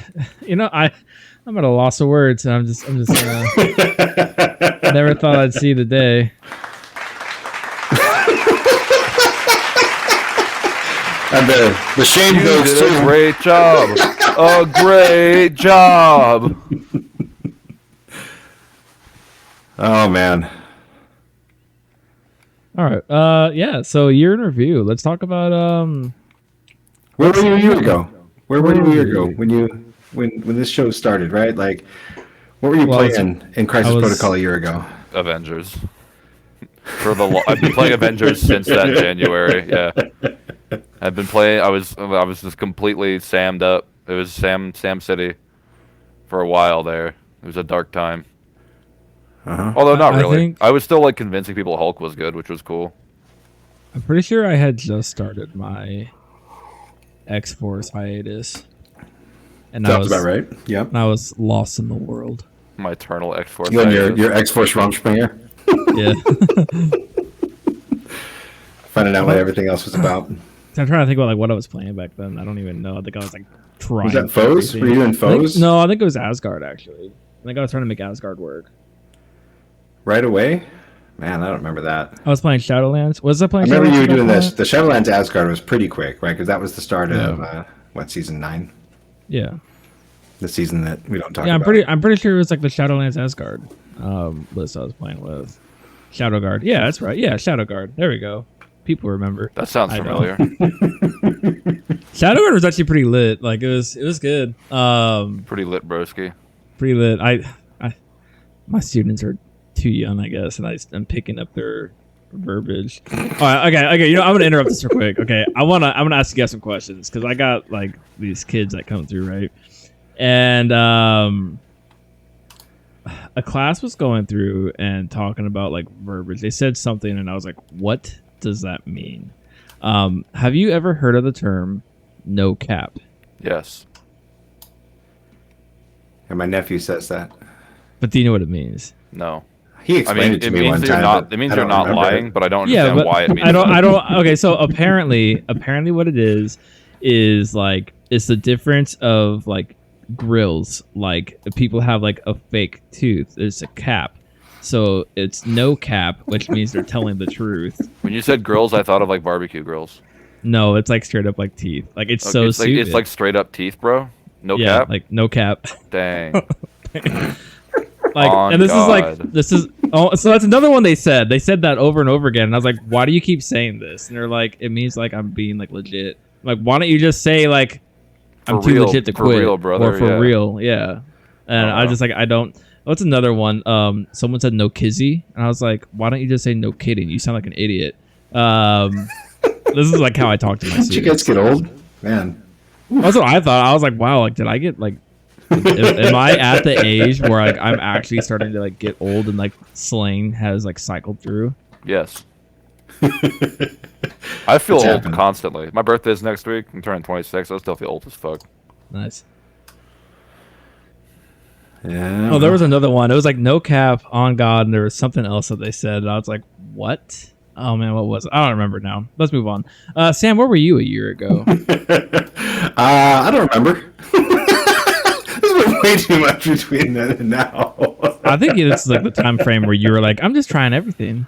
at a loss of words. I'm just I never thought I'd see the day. And the shame You goes did a to great job. A great job. Oh man. All right. Yeah. So year in review. Let's talk about Where were you a year ago? Where were you a year ago when this show started, right? Like what were you Well, playing in Crisis I was- Protocol a year ago? Avengers. I've been playing Avengers since that January. Yeah, I've been playing. I was just completely sammed up. It was Sam City for a while there. It was a dark time. Uh-huh. Although not I really. think- I was still like convincing people Hulk was good, which was cool. I'm pretty sure I had just started my X-Force hiatus. And I Sounds was about right. Yep. and I was lost in the world. My Eternal X-Force. You and hiatus. your X-Force Rumspringer, Yeah. finding out what everything else was about. I'm trying to think about like what I was playing back then. I don't even know. I think I was like trying. Was that to Foes? everything. Were you in I think- Foes? No, I think it was Asgard actually. I think I was trying to make Asgard work. Right away? Man, I don't remember that. I was playing Shadowlands. Was I I playing? remember you were Shadowlands at doing that this. point? The Shadowlands Asgard was pretty quick, right? Because that was the start Yeah. of what, season 9? Yeah. The season that we don't talk Yeah, about. I'm pretty sure it was like the Shadowlands Asgard list I was playing with. Shadowguard. Yeah, that's right. Yeah, Shadowguard. There we go. People remember. That sounds I know. familiar. Shadowguard was actually pretty lit. Like it was good. Pretty lit, broski. Pretty lit. My students are too young, I guess, and I'm picking up their verbiage. All right, okay. You know, I'm gonna interrupt this real quick. Okay, I'm gonna ask you guys some questions because I got like these kids that come through, right? And a class was going through and talking about like verbiage. They said something, and I was like, "What does that mean?" Have you ever heard of the term "no cap"? Yes. And my nephew says that. But do you know what it means? No. He I explained mean, it to it me means one that you're time. not. but It means I you're don't not remember lying, it. but I don't understand why it means. I don't. Okay, so apparently what it is like it's the difference of like grills. Like people have like a fake tooth. It's a cap. So it's no cap, which means they're telling the truth. When you said grills, I thought of like barbecue grills. No, it's like straight up like teeth. Like it's Okay, so it's like stupid. it's like straight up teeth, bro. No yeah, cap. like no cap. Dang. Like, On and God. this is so that's another one they said. They said that over and over again, and I was like, why do you keep saying this? And they're like, it means like I'm being like legit. I'm like, why don't you just say like I'm For too real- legit to for quit, real, brother, or for yeah. real, yeah. And I just like I don't. What's another one? Someone said no kizzy, and I was like, why don't you just say no kidding? You sound like an idiot. This is like how I talk to my Did you guys students. get old? Man. That's what I thought. I was like, wow, like did I get like am I at the age where like I'm actually starting to like get old and like slang has like cycled through? Yes. I feel It's old happened. constantly. My birthday's next week. I'm turning 26. I still feel old as fuck. Nice. Yeah. Oh, there was another one. It was like no cap, on God, and there was something else that they said. And I was like, what? Oh man, what was it? I don't remember now. Let's move on. Sam, where were you a year ago? I don't remember. There's been way too much between then and now. I think it's like the time frame where you were like, I'm just trying everything.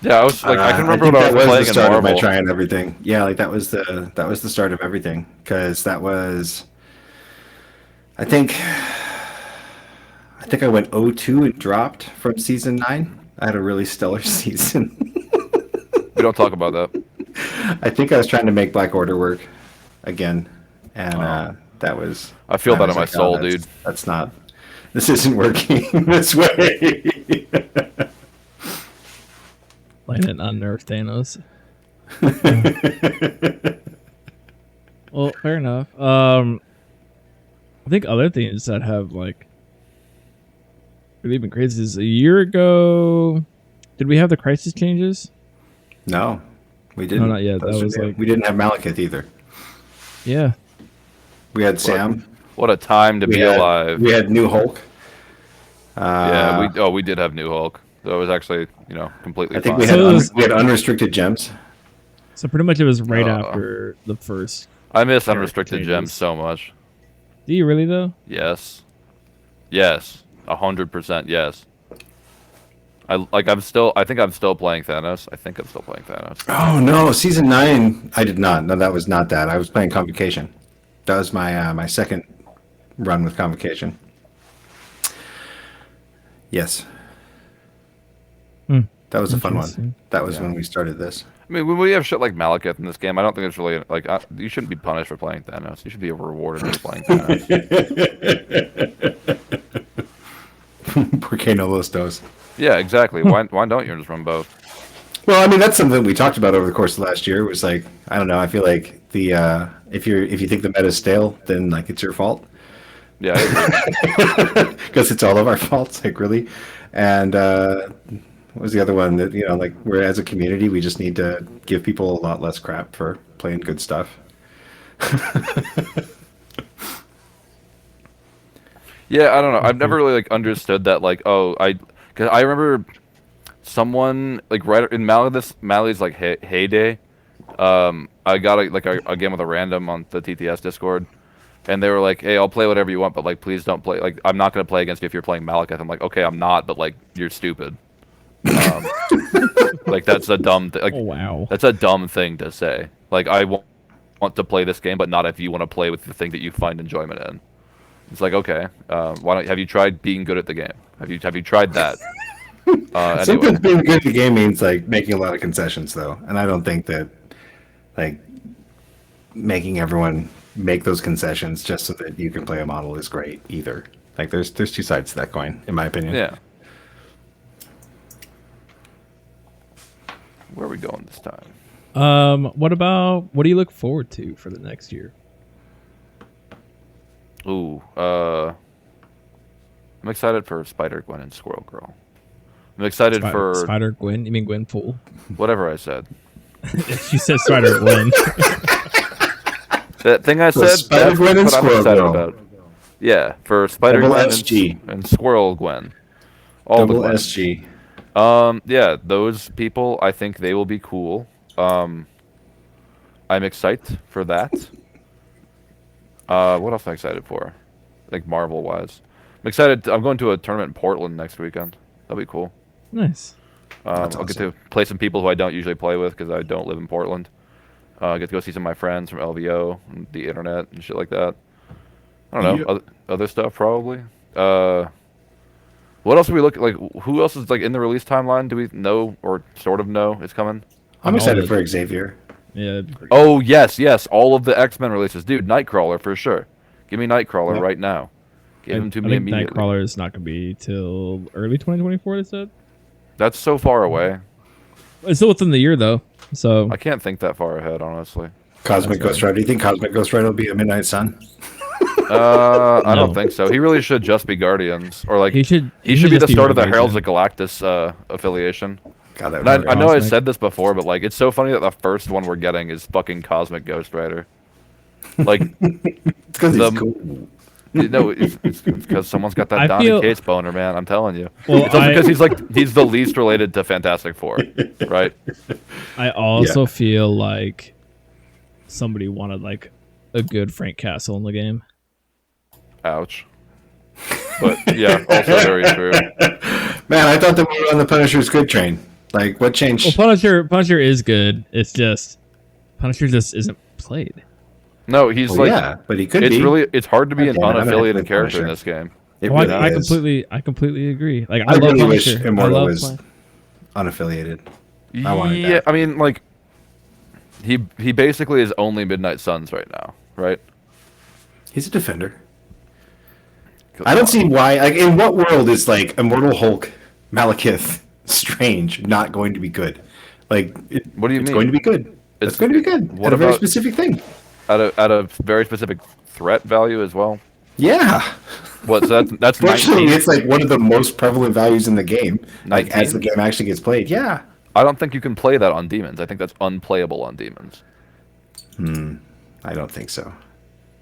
Yeah, I was like, I can remember think when I was that playing the in start of my Marvel. trying everything. Yeah, like that was the start of everything because that was. I think I went 0-2 and dropped from season 9. I had a really stellar season. We don't talk about that. I think I was trying to make Black Order work again, and that was. I feel that was in my like, soul, that's- dude. That's not. This isn't working this way. Playing it on Nerf Thanos. Well, fair enough. I think other things that have like really been crazy is a year ago. Did we have the crisis changes? No, we didn't. not yet. Those That are was new. like- we didn't have Malekith either. Yeah. We had Sam. What a time to We be had, alive. We had New Hulk. Yeah, we did have New Hulk. So it was actually, completely I think fine. we So had it was- we had unrestricted gems. So pretty much it was right Uh, after the first. I miss character unrestricted changes. gems so much. Do you really though? Yes. Yes. 100% yes. I think I'm still playing Thanos. Oh no, season 9. I did not. No, that was not that. I was playing Convocation. That was my my second run with Convocation. Yes. Hmm. That was a fun one. Interesting. That was when we started this. I mean, when we have shit like Malekith in this game, I don't think it's really like you shouldn't be punished for playing Thanos. You should be rewarded for playing Thanos. Por qué no los dos? Yeah, exactly. Why don't you just run both? Well, I mean, that's something we talked about over the course of last year. It was like, I don't know. I feel like the if you think the meta's stale, then like it's your fault Yeah, I agree. because it's all of our faults. Like really, and what was the other one that like we're as a community we just need to give people a lot less crap for playing good stuff. Yeah, I don't know. I've never really like understood that. Like, because I remember someone like right in Mali's like heyday. I got a game with a random on the TTS Discord, and they were like, "Hey, I'll play whatever you want, but like, please don't play. Like, I'm not gonna play against you if you're playing Malekith." I'm like, "Okay, I'm not, but like, you're stupid." Like that's a dumb like Oh wow. that's a dumb thing to say. Like, I want to play this game, but not if you want to play with the thing that you find enjoyment in. It's like, okay, why don't have you tried being good at the game? Have you tried that? Anyway, Sometimes being good at the game means like making a lot of concessions, though, and I don't think that like making everyone make those concessions just so that you can play a model is great either. Like, there's two sides to that coin, in my opinion. yeah. Where are we going this time? What do you look forward to for the next year? Ooh, I'm excited for Spider-Gwen and Squirrel Girl. I'm excited for Spider Gwen. You mean Gwenpool? whatever I said. She said Spider Gwen. That thing I So said, Spider-Gwen and that's what I'm Squirrel excited Girl. about. Yeah, for Spider-Gwen SG. and Squirrel Gwen. All the Double Gwens. SG. Yeah, those people, I think they will be cool. I'm excited for that. What else am I excited for? Like Marvel wise, I'm excited. I'm going to a tournament in Portland next weekend. That'll be cool. Nice. That's I'll get awesome. to play some people who I don't usually play with because I don't live in Portland. I get to go see some of my friends from LVO and the internet and shit like that. I don't know. Other stuff probably. What else do we look like? Who else is like in the release timeline? Do we know or sort of know is coming? I'm All excited the- for Xavier. Yeah. that'd be great. Oh yes, all of the X-Men releases, dude. Nightcrawler for sure. Give me Nightcrawler Yep. right now. Give him to I me think immediately. Nightcrawler is not going to be till early 2024. They said That's so far away. it's still within the year though. So I can't think that far ahead, honestly. Cosmic Ghost Rider. Do you think Cosmic Ghost Rider will be a Midnight Sun? I No. don't think so. He really should just be Guardians, or like he should. he should be the just start of the Revelation. Heralds of Galactus affiliation. God, that And I would know I Cosmic. said this before, but like it's so funny that the first one we're getting is fucking Cosmic Ghost Rider. Like, It's because he's The- cool. no, it's because someone's got that I Donny feel- Cates boner, man. I'm telling you. Well, It's also because he's the least related to Fantastic Four, right? I also feel like somebody wanted like a good Frank Castle in the game. Ouch. But yeah, also very true. Man, I thought that we were on the Punisher's good train. Like, what changed? Well, Punisher is good. It's just Punisher just isn't played. No, he's Well, like yeah, but he could it's be. really it's hard to be an God damn it, I'm gonna play unaffiliated character in Punisher. this game. It Well, really I is. completely agree. Like I I love really wish Punisher. Immortal I love was unaffiliated. I wanted Yeah, that. I mean like he basically is only Midnight Suns right now, right? He's a defender. I don't see why. Like, in what world is like Immortal Hulk, Malekith, Strange not going to be good? Like, What do you it's mean? going to be good. It's going to be good. what At a very about- specific thing. At a very specific threat value as well. Yeah. What? So that's Fortunately, 19. it's like one of the most prevalent values in the game. Like, as 19? the game actually gets played. Yeah. I don't think you can play that on demons. I think that's unplayable on demons. I don't think so.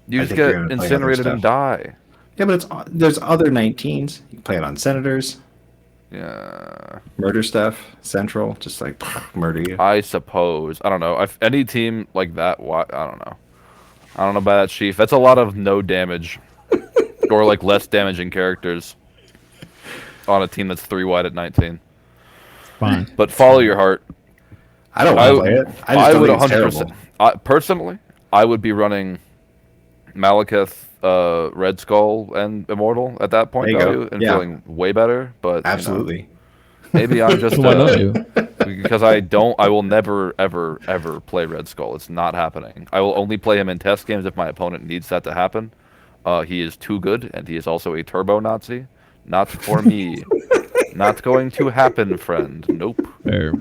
You I just think get you're gonna play other incinerated and stuff. die. Yeah, but there's other 19s. You can play it on Senators, Yeah, murder stuff, Central, just like murder you. I suppose. I don't know. If any team like that, why? I don't know. I don't know about that, Chief. That's a lot of no damage, or like less damaging characters on a team that's 3 wide at 19. Fine. But follow your heart. I don't want to play it. I just don't would think it's 100%. terrible. Personally, I would be running Malekith, Red Skull, and Immortal at that point There you go. value, and Yeah. feeling way better. But you know, Absolutely. maybe I'm just So why don't you? because I will never ever play Red Skull. It's not happening. I will only play him in test games if my opponent needs that to happen. He is too good, and he is also a turbo Nazi. Not for me. Not going to happen, friend. Nope. Fair.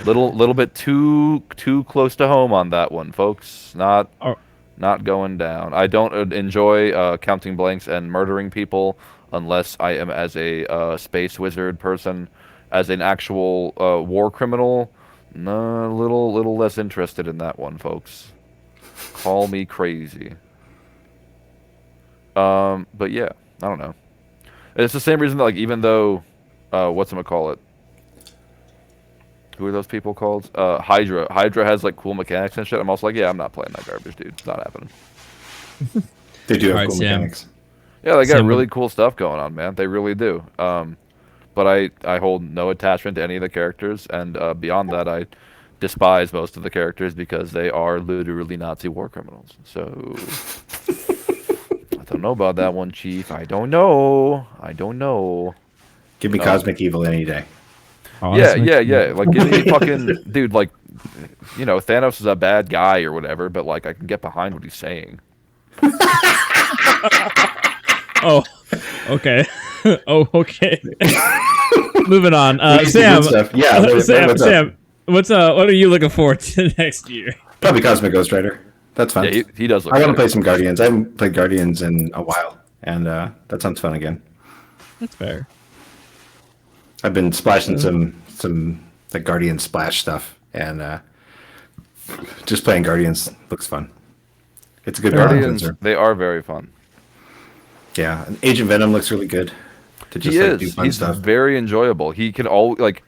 Little bit too close to home on that one, folks. Not Oh. not going down. I don't enjoy counting blanks and murdering people unless I am as a space wizard person, as an actual war criminal. No, little less interested in that one, folks. Call me crazy. But yeah, I don't know. It's the same reason that, like, even though, whatchamacallit? Who are those people called? Hydra. Hydra has like cool mechanics and shit. I'm also like, yeah, I'm not playing that garbage, dude. It's not happening. They do have Alright, cool Sam. mechanics. Yeah, they got Sam- really cool stuff going on, man. They really do. But I hold no attachment to any of the characters, and beyond that, I despise most of the characters because they are literally Nazi war criminals. So I don't know about that one, Chief. I don't know. Give me Cosmic Evil any day. Yeah. Like, give me fucking dude. Like, you know, Thanos is a bad guy or whatever, but like, I can get behind what he's saying. Oh, okay. Oh, okay. Moving on. Release the Sam. good stuff. Yeah, what's up? Sam. What are you looking forward to next year? Probably Cosmic Ghost Rider. That's fun. Yeah, he does look. I want to good. play some Guardians. I haven't played Guardians in a while, and that sounds fun again. That's fair. I've been splashing some like Guardian splash stuff, and just playing Guardians looks fun. It's a good palate Guardians. cleanser. They are very fun. Yeah, and Agent Venom looks really good to just He like, is. do fun He's stuff. very enjoyable. He can like,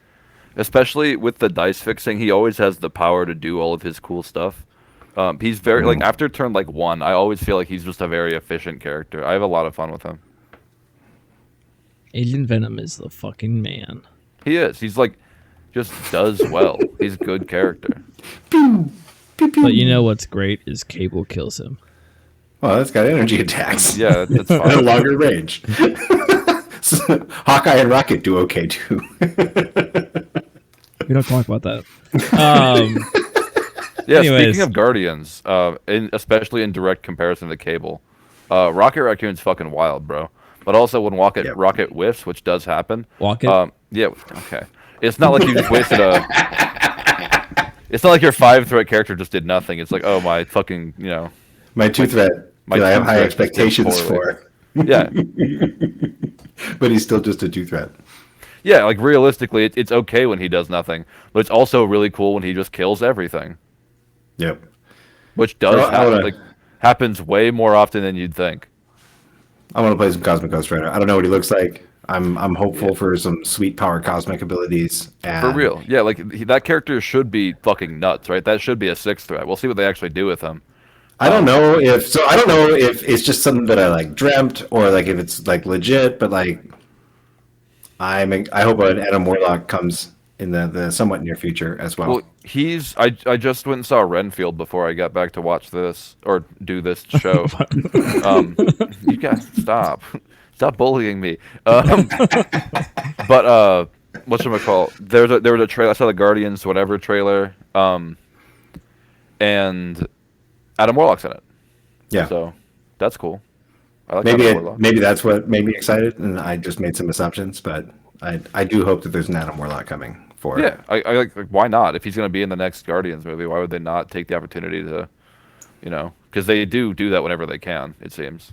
especially with the dice fixing, he always has the power to do all of his cool stuff. He's very like after turn like 1, I always feel like he's just a very efficient character. I have a lot of fun with him. Agent Venom is the fucking man. He is. He's like, just does well. He's a good character. But you know what's great is Cable kills him. Well, that's got energy attacks. Yeah, that's At a fine. longer range. Hawkeye and Rocket do okay too. We don't talk about that. Yeah, Anyways. speaking of Guardians, especially in direct comparison to Cable, Rocket Raccoon's fucking wild, bro. But also when Yep. Rocket whiffs, which does happen. Walk it. Yeah, okay. It's not like you just wasted a. It's not like your 5-threat character just did nothing. It's like, oh, my fucking, you know. My 2-threat, My that I have high 2-threat expectations just did for. Yeah. But he's still just a 2-threat. Yeah, like realistically, it's okay when he does nothing. But it's also really cool when he just kills everything. Yep. Which does Well, I happen. wanna- Like, happens way more often than you'd think. I want to play some Cosmic Ghost Rider. I don't know what he looks like. I'm hopeful for some sweet power cosmic abilities. And For real, yeah. Like that character should be fucking nuts, right? That should be a 6th threat. We'll see what they actually do with him. I don't know if it's just something that I like dreamt or like if it's like legit, but like I hope an Adam Warlock comes in the somewhat near future as well. Well, I just went and saw Renfield before I got back to watch this or do this show. You guys stop bullying me. But whatchamacall? There was a trailer. I saw the Guardians whatever trailer. And Adam Warlock's in it. Yeah. So that's cool. I like Adam Warlock. Maybe that's what made me excited, and I just made some assumptions, but I do hope that there's an Adam Warlock coming for. Yeah, I like why not? If he's going to be in the next Guardians movie, why would they not take the opportunity to, because they do that whenever they can, it seems.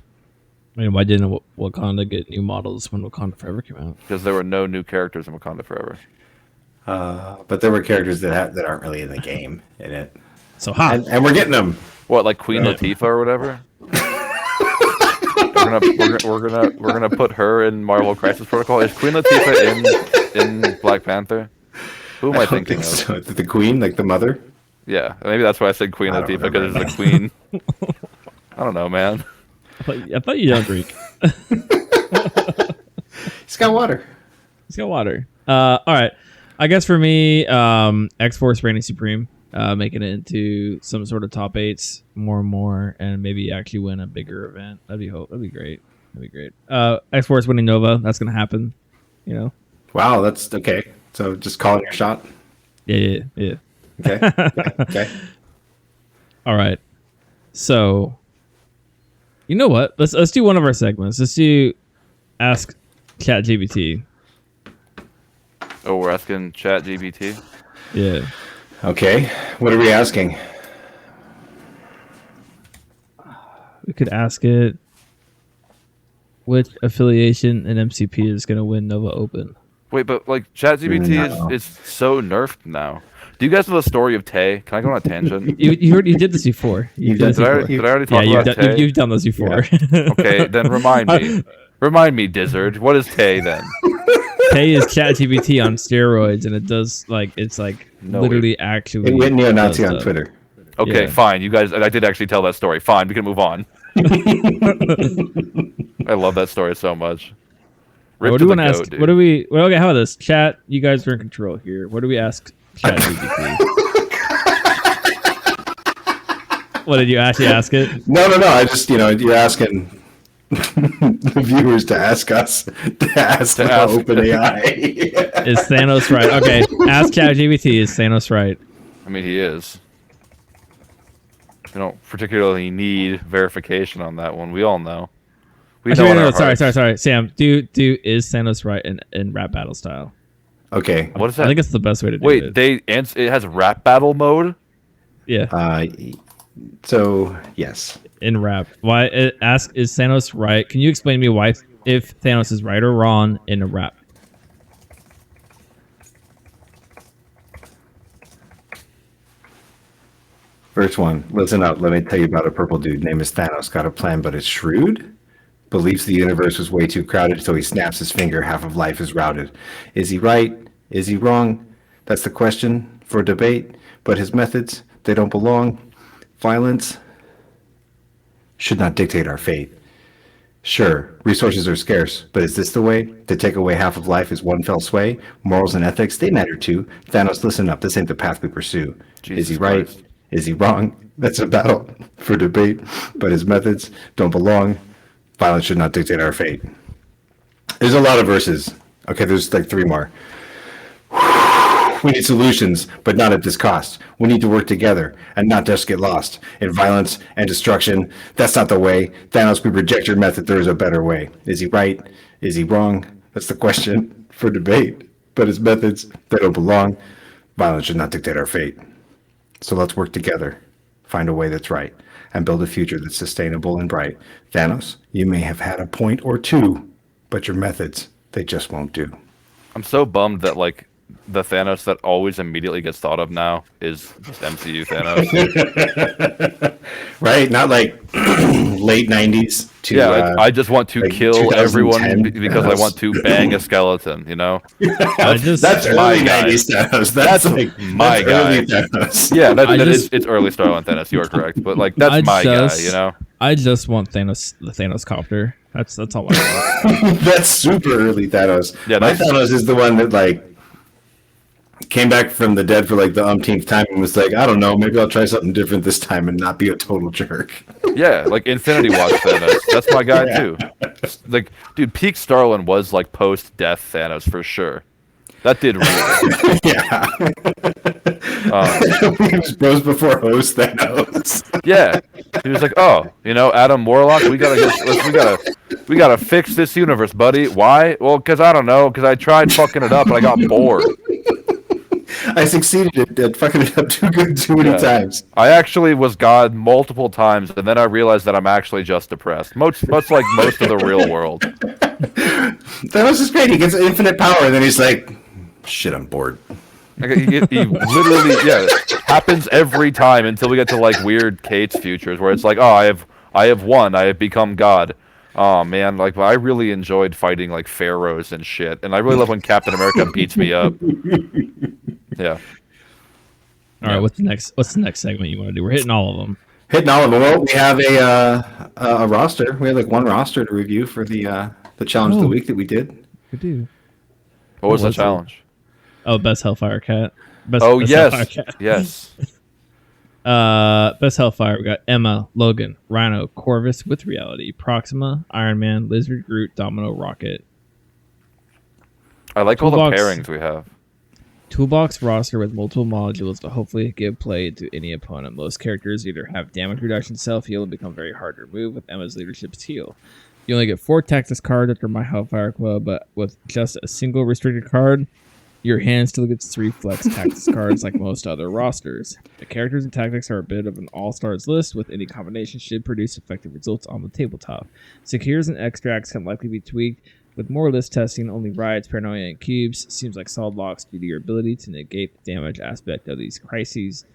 I mean, why didn't Wakanda get new models when Wakanda Forever came out? Because there were no new characters in Wakanda Forever. But there were characters that aren't really in the game in it. So hot. And we're getting them. What, like Queen Latifah or whatever? we're gonna put her in Marvel Crisis Protocol. Is Queen Latifah in Black Panther? Who am I thinking of? So. The Queen, like the mother. Yeah, maybe that's why I said Queen Latifah because it's the Queen. I don't know, man. I thought you know Greek. He's got water. He's got water. All right. I guess for me, X-Force reigning supreme, making it into some sort of top 8s more and more, and maybe actually win a bigger event. That'd be great. That'd be great. X-Force winning Nova. That's gonna happen. Wow, that's okay. So just calling your shot. Yeah. Okay. Okay. All right. So, you know what? Let's do one of our segments. Let's do Ask ChatGPT. Oh, we're asking ChatGPT? Yeah. Okay. What are we asking? We could ask it which affiliation in MCP is going to win Nova Open. Wait, but like ChatGPT is so nerfed now. Do you guys know the story of Tay? Can I go on a tangent? You did this before. Did Did I already talk about Tay? You've done this before. Okay, then remind me. Remind me, Dizzard. What is Tay then? Tay is ChatGPT on steroids, and it does literally actually. It went neo-Nazi does on stuff. Twitter. Okay, Yeah. fine. You guys, I did actually tell that story. Fine, we can move on. I love that story so much. Rip What to do we the want to goat, ask? dude. What do we? Well, okay, how about this? Chat, you guys are in control here. What do we ask ChatGPT? What did you actually ask it? No. I just, you're asking the viewers to ask us to ask OpenAI. Is Thanos right? Okay, ask ChatGPT. Is Thanos right? I mean, he is. You don't particularly need verification on that one. We all know. We Actually, know in no, our hearts. sorry. Sam, do is Thanos right in rap battle style? Okay. What is I that? think it's the best way to do Wait, it. it has rap battle mode? Yeah, So yes. in rap. Why? Ask is Thanos right? Can you explain to me why if Thanos is right or wrong in a rap? Verse 1. Listen up. Let me tell you about a purple dude. Name is Thanos. Got a plan, but it's shrewd. Believes the universe was way too crowded, so he snaps his finger. Half of life is routed. Is he right? Is he wrong? That's the question for debate. But his methods, they don't belong. Violence should not dictate our fate. Sure, resources are scarce, but is this the way? To take away half of life is one fell sway? Morals and ethics, they matter too. Thanos, listen up. This ain't the path we pursue. Is he Jesus right? Christ. Is he wrong? That's a battle for debate, but his methods don't belong. Violence should not dictate our fate. There's a lot of verses. Okay, there's like 3 more. We need solutions, but not at this cost. We need to work together and not just get lost in violence and destruction. That's not the way. Thanos, we reject your method. There is a better way. Is he right? Is he wrong? That's the question for debate. But his methods, they don't belong. Violence should not dictate our fate. So let's work together, find a way that's right, and build a future that's sustainable and bright. Thanos, you may have had a point or two, but your methods, they just won't do. I'm so bummed that like the Thanos that always immediately gets thought of now is just MCU Thanos. Right? Not like late 90s to Yeah, I just want to like kill everyone 2010 because I Thanos. want to bang a skeleton, you know? just that's my early guy. 90s Thanos. That's like my that's early guy. Thanos. Yeah, I just- it's early Starline Thanos, you are correct. But like that's I my just- guy, you know? I just want the Thanos copter. That's all I want. That's super early Thanos. Yeah, My that's- Thanos is the one that like came back from the dead for like the umpteenth time and was like, I don't know, maybe I'll try something different this time and not be a total jerk. Yeah, like Infinity Watch Thanos. That's my guy Yeah. too. Like, dude, peak Starlin was like post-death Thanos for sure. That did really. Yeah. Um, He was bros before host Thanos. yeah, he was like, oh, you know, Adam Warlock, we gotta fix this universe, buddy. Why? Well, because I don't know, because I tried fucking it up and I got bored. I succeeded at fucking it up too good too many Yeah. times. I actually was God multiple times, and then I realized that I'm actually just depressed. Much like most of the real world. Thanos is great. He gets infinite power and then he's like, shit, I'm bored. Like, he literally, yeah, happens every time until we get to like weird Kate's futures where it's like, oh, I have won, I have become God. Oh man, like I really enjoyed fighting like pharaohs and shit, and I really love when Captain America beats me up. Yeah. All right, what's the next segment you want to do? We're hitting all of them. Hitting all of them. Well, we have a roster. We have like one roster to review for the challenge of the week that we did. We do. What was the was it? challenge? Oh, best Hellfire Cat. Best Hellfire Yes, Cat. yes. Best Hellfire. We got Emma, Logan, Rhino, Corvus with Reality, Proxima, Iron Man, Lizard, Groot, Domino, Rocket. I like all the Toolbox. pairings we have. Toolbox roster with multiple modules to hopefully give play to any opponent. Most characters either have damage reduction, self heal, and become very hard to remove with Emma's leadership's heal. You only get 4 Tactics cards after My Hellfire Club, but with just a single restricted card, your hand still gets 3 Flex Tactics cards like most other rosters. The characters and tactics are a bit of an all-stars list, with any combination should produce effective results on the tabletop. Secures and extracts can likely be tweaked. With more list testing, only Riots, Paranoia, and Cubes seems like solid locks due to your ability to negate the damage aspect of these crises.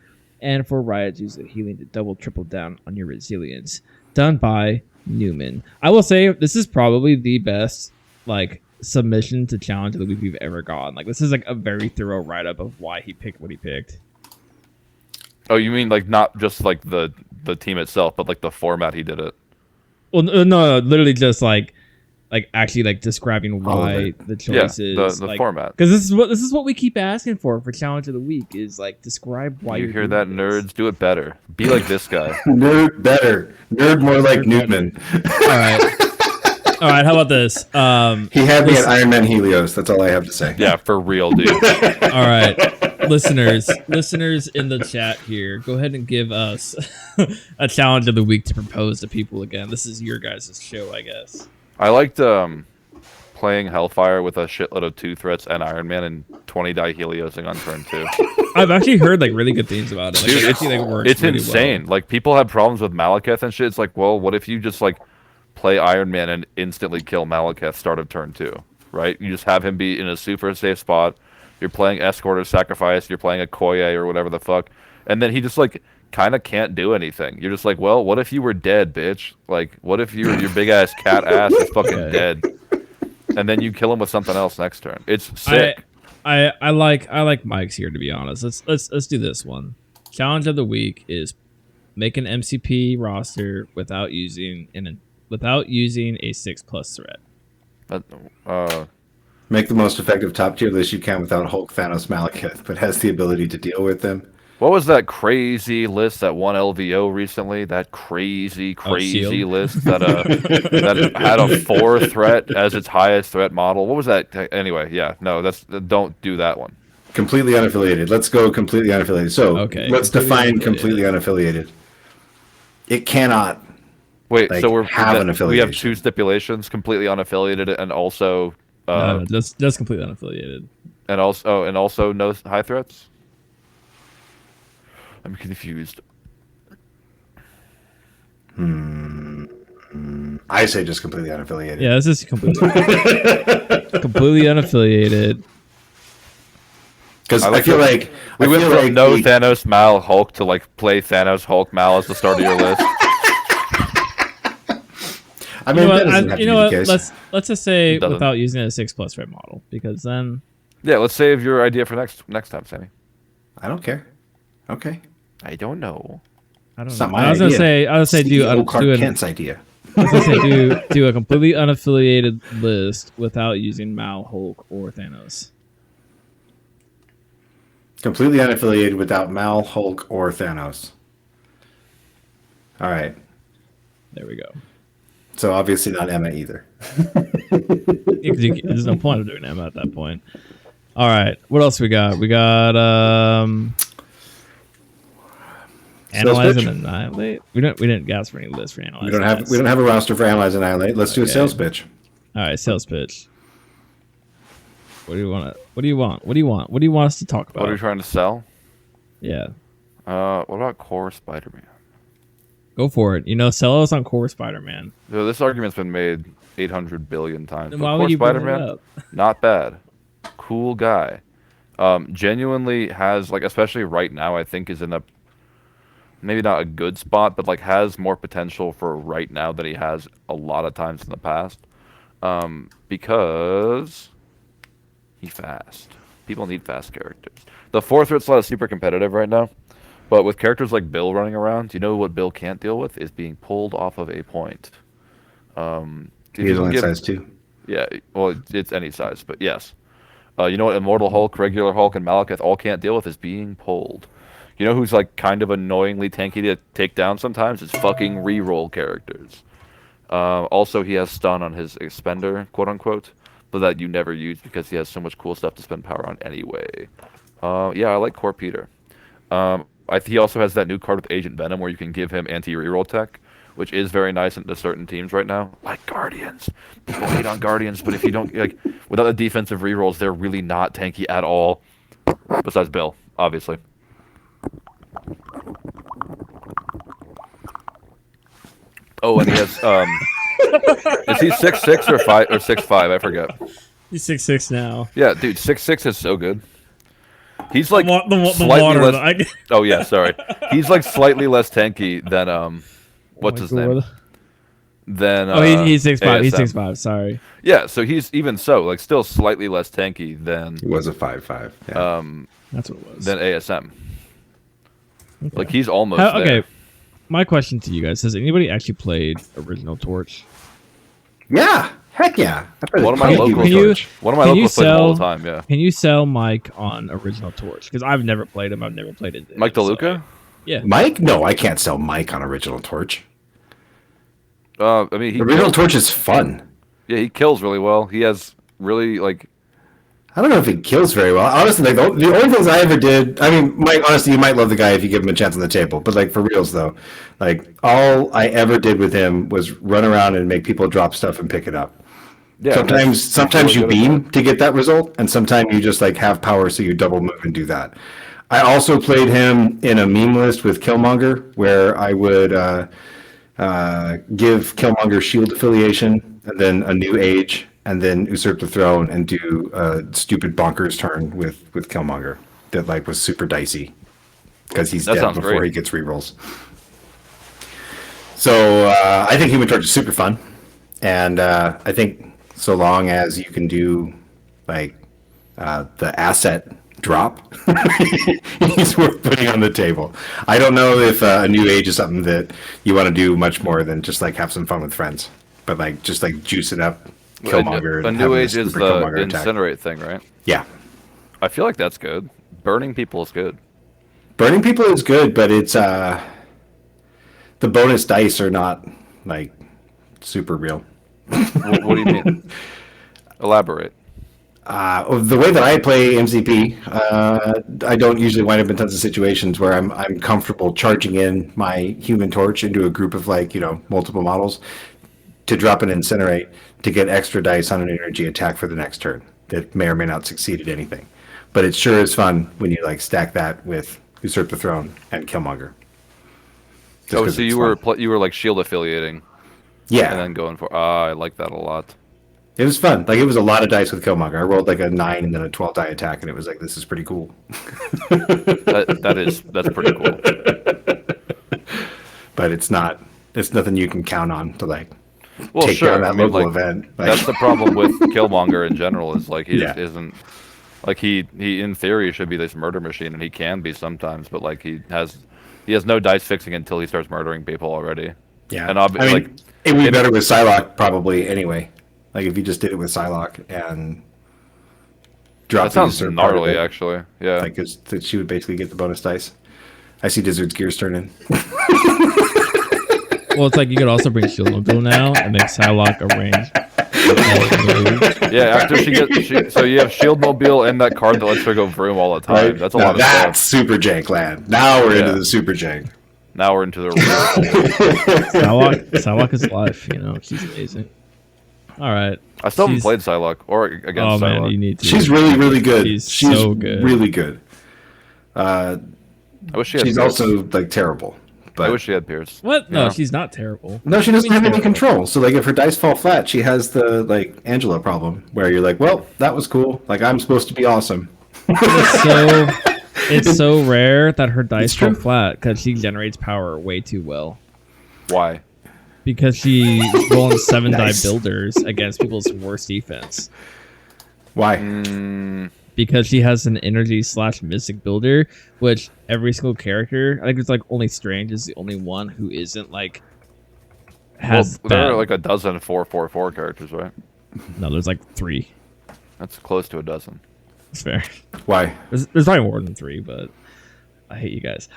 And for Riots, use the healing to double, triple down on your resilience. Done by Newman. I will say this is probably the best like submission to challenge of the week we've ever gotten. Like this is like a very thorough write-up of why he picked what he picked. Oh, you mean like not just like the team itself, but like the format he did it. Well, no, literally just like actually like describing All of why it. the Yeah, choices. the like, format. Because this is what we keep asking for challenge of the week is like describe why You you're hear doing that, this. nerds? Do it better. Be like this guy. Nerd better. Nerd more like Newtman. All right. How about this? He had me at Iron Man Helios. That's all I have to say. Yeah, for real, dude. All right, listeners in the chat here, go ahead and give us a challenge of the week to propose to people again. This is your guys' show, I guess. I liked playing Hellfire with a shitload of 2 threats and Iron Man and 20 die Heliosing on turn 2. I've actually heard like really good things about it. Like, Dude, it actually like works. It's really insane. Well. Like people have problems with Malekith and shit. It's like, well, what if you just like play Iron Man and instantly kill Malekith start of turn 2, right? You just have him be in a super safe spot. You're playing Escort or Sacrifice. You're playing a Koye or whatever the fuck, and then he just like kind of can't do anything. You're just like, well, what if you were dead, bitch? Like, what if your big ass cat ass is fucking Okay. dead, and then you kill him with something else next turn? It's sick. I like Mike's here, to be honest. Let's do this one. Challenge of the week is make an MCP roster without using a 6+ threat. Make the most effective top tier list you can without Hulk, Thanos, Malekith, but has the ability to deal with them. What was that crazy list that won LVO recently? That crazy Shield? list that that had a 4 threat as its highest threat model. What was that? Anyway, yeah, no, don't do that one. Completely unaffiliated. Let's go completely unaffiliated. So Okay, let's completely define completely unaffiliated. It cannot. Wait, Like, so have an we have affiliation. 2 stipulations: completely unaffiliated and also No, just completely unaffiliated. and also no high threats. I'm confused. I say just completely unaffiliated. Yeah, this is completely completely unaffiliated. Because I like feel that like we I went feel from like no the- Thanos, Mal, Hulk to like play Thanos, Hulk, Mal as the start of your list. I mean, that doesn't have You to be know the what? case. Let's just say Doesn't. without using a 6+ red model, because then Yeah, let's save your idea for next time, Sammy. I don't care. Okay. I don't know. I don't It's know. not my I was idea. gonna say CEO Clark do Kent's idea. I was gonna say do a completely unaffiliated list without using Mal, Hulk, or Thanos. Completely unaffiliated without Mal, Hulk, or Thanos. All right. There we go. So obviously not Emma either. Yeah, 'cause there's no point of doing Emma at that point. All right, what else we got? We got Analyze and Annihilate. We didn't gas for any list for Analyze. We don't have a roster for Analyze and Annihilate. Let's do a Okay. sales pitch. All right, sales pitch. What do you want? What do you want? What do you want? What do you want us to talk about? What are you trying to sell? Yeah, What about Core Spider-Man? go for it. You know, sell us on Core Spider-Man. So this argument's been made 800 billion times. Then but why Core would you bring it Spider-Man, up? not bad. Cool guy. Genuinely has, like, especially right now, I think is in a maybe not a good spot, but like has more potential for right now than he has a lot of times in the past. Because he's fast. People need fast characters. The 4-threat slot is super competitive right now, but with characters like Bill running around, you know what Bill can't deal with is being pulled off of a point. If He's you only give- size 2. Yeah, well, it's any size, but yes. You know what Immortal Hulk, Regular Hulk, and Malekith all can't deal with is being pulled. You know who's like kind of annoyingly tanky to take down sometimes? Is fucking reroll characters. Also, he has stun on his expender, quote unquote, but that you never use because he has so much cool stuff to spend power on anyway. Yeah, I like Core Peter. He also has that new card with Agent Venom where you can give him anti-reroll tech, which is very nice into certain teams right now, like Guardians. People hate on Guardians, but if you don't like, without the defensive rerolls, they're really not tanky at all. Besides Bill, obviously. Oh, and he has is he 6'6" or 5 or 6'5"? I forget. He's 6'6" now. Yeah, dude, 6'6" is so good. He's like The slightly water. less. Oh yeah, sorry. He's like slightly less tanky than what's his name? Than He's 6'5". He's ASM. 6'5". Sorry. Yeah, so he's even so like still slightly less tanky than He was a 5'5". Yeah. That's what it was. than ASM. Okay. Like he's almost there. Okay. My question to you guys: has anybody actually played Original Torch? Yeah. Heck yeah. I played One of my plenty locals. Can you- Torch. One of my can you locals play him all the sell- time. Yeah. Can you sell Mike on Original Torch? Because I've never played him. I've never played it. Mike DeLuca. Yeah. Mike? No, I can't sell Mike on Original Torch. I mean, he Original kills, Torch is fun. yeah, he kills really well. He has really like I don't know if he kills very well. Honestly, like the only things I ever did, I mean, Mike, honestly, you might love the guy if you give him a chance on the table. But like for reals though, like all I ever did with him was run around and make people drop stuff and pick it up. yeah. Sometimes you really good at beam to get that result, and sometimes you just like have power, so you double move and do that. I also played him in a meme list with Killmonger, where I would give Killmonger shield affiliation, and then a new age, and then usurp the throne, and do a stupid bonkers turn with Killmonger that like was super dicey because he's That dead sounds before great. he gets rerolls. So I think Human Torch is super fun, and I think so long as you can do like the asset drop, he's worth putting on the table. I don't know if a new age is something that you want to do much more than just like have some fun with friends, but like just like juice it up, Killmonger. A and new have age this is super the Killmonger attack. incinerate thing, right? Yeah, I feel like that's good. Burning people is good. burning people is good, but it's the bonus dice are not like super real. What do you mean? Elaborate. The way that I play MCP, I don't usually wind up in tons of situations where I'm comfortable charging in my Human Torch into a group of like multiple models to drop an incinerate to get extra dice on an energy attack for the next turn that may or may not succeed at anything. But it sure is fun when you like stack that with Usurp the Throne and Killmonger. Just Oh, 'cause so it's you were fun. you were like shield affiliating Yeah. and then going for. I like that a lot. It was fun. Like, it was a lot of dice with Killmonger. I rolled like a 9 and then a 12 die attack, and it was like, this is pretty cool. That's pretty cool. But it's nothing you can count on to like Well, take sure. down that I mean, local like, event. Like, that's the problem with Killmonger in general. Is like he just Yeah. isn't like he in theory should be this murder machine, and he can be sometimes, but like he has no dice fixing until he starts murdering people already. yeah. And I mean, like it would be better with Psylocke probably anyway. Like if you just did it with Psylocke and dropped that sounds the usurp part of gnarly, it, actually. Yeah. like 'cause that she would basically get the bonus dice. I see Dizzard's gears turning. Well, it's like you could also bring Shieldmobile now and make Psylocke a range. Yeah, after so you have Shield Mobile and that card that lets her go vroom all the time. Right? That's a Now lot of that's stuff. super jank land. Now we're into Yeah. the super jank. Now we're into the real. Psylocke is life, you know. She's amazing. All right. I still haven't She's- played Psylocke or against Oh Psylocke. man, you need to. She's really, really good. She's so good. Really good. I wish she had She's Pierce. also like terrible. I But wish she had Pierce. What? No, Yeah. she's not terrible. no, she doesn't What do have you any mean control. So like if her dice fall flat, she has the like Angela problem where you're like, well, that was cool. Like I'm supposed to be awesome. It's so rare that her dice It's true. fall flat because she generates power way too well. Why? Because she rolling 7 Nice. die builders against people's worst defense. Why? Because she has an energy / mystic builder, which every single character, I think it's like only Strange is the only one who isn't like has Well, there that. are like a dozen 4/4/4 characters, right? No, there's like 3. That's close to a dozen. It's fair. Why? There's probably more than 3, but I hate you guys.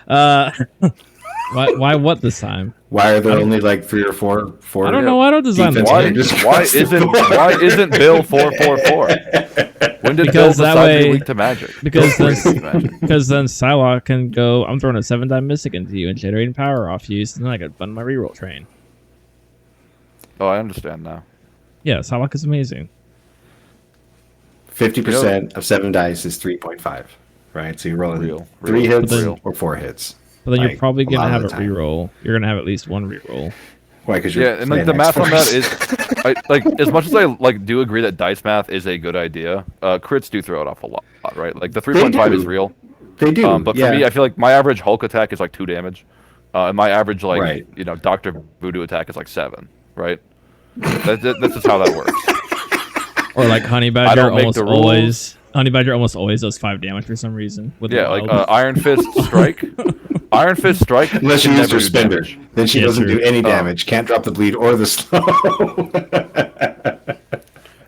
Why what this time? Why are there only like 3 or 4? I don't know. I don't design Defense the Why? team. Just Why across the isn't board. why isn't Bill 4/4/4? When did Bill Because that decide to be way- weak to magic? Because Bill's then, weak to magic. because then Psylocke can go, I'm throwing a 7 die mystic into you and generating power off you, so then I can fund my reroll train. Oh, I understand now. Yeah, Psylocke is amazing. 50% of 7 dice is 3.5. Right? So you're rolling Real, 3 real, hits real. or 4 hits. But then Like, you're probably a gonna lot have of a the time. reroll. You're gonna have at least one reroll. Why? Because Yeah, and like the math on that is, like as much as I like do agree that dice math is a good idea, crits do throw it off a lot, right? Like the 3.5 do. is real, They do. but yeah. for me, I feel like my average Hulk attack is like 2 damage, and my average like Right. Doctor Voodoo attack is like 7, right? That's just how that works. Or like Honey I Badger don't make almost the rules. always. Honey Badger almost always does 5 damage for some reason. With Yeah, like wild. Iron Fist Strike. Iron Fist Strike. Unless she can used never her do spender. damage. Then she Yeah, doesn't true. do any damage. Can't drop the bleed or the slow.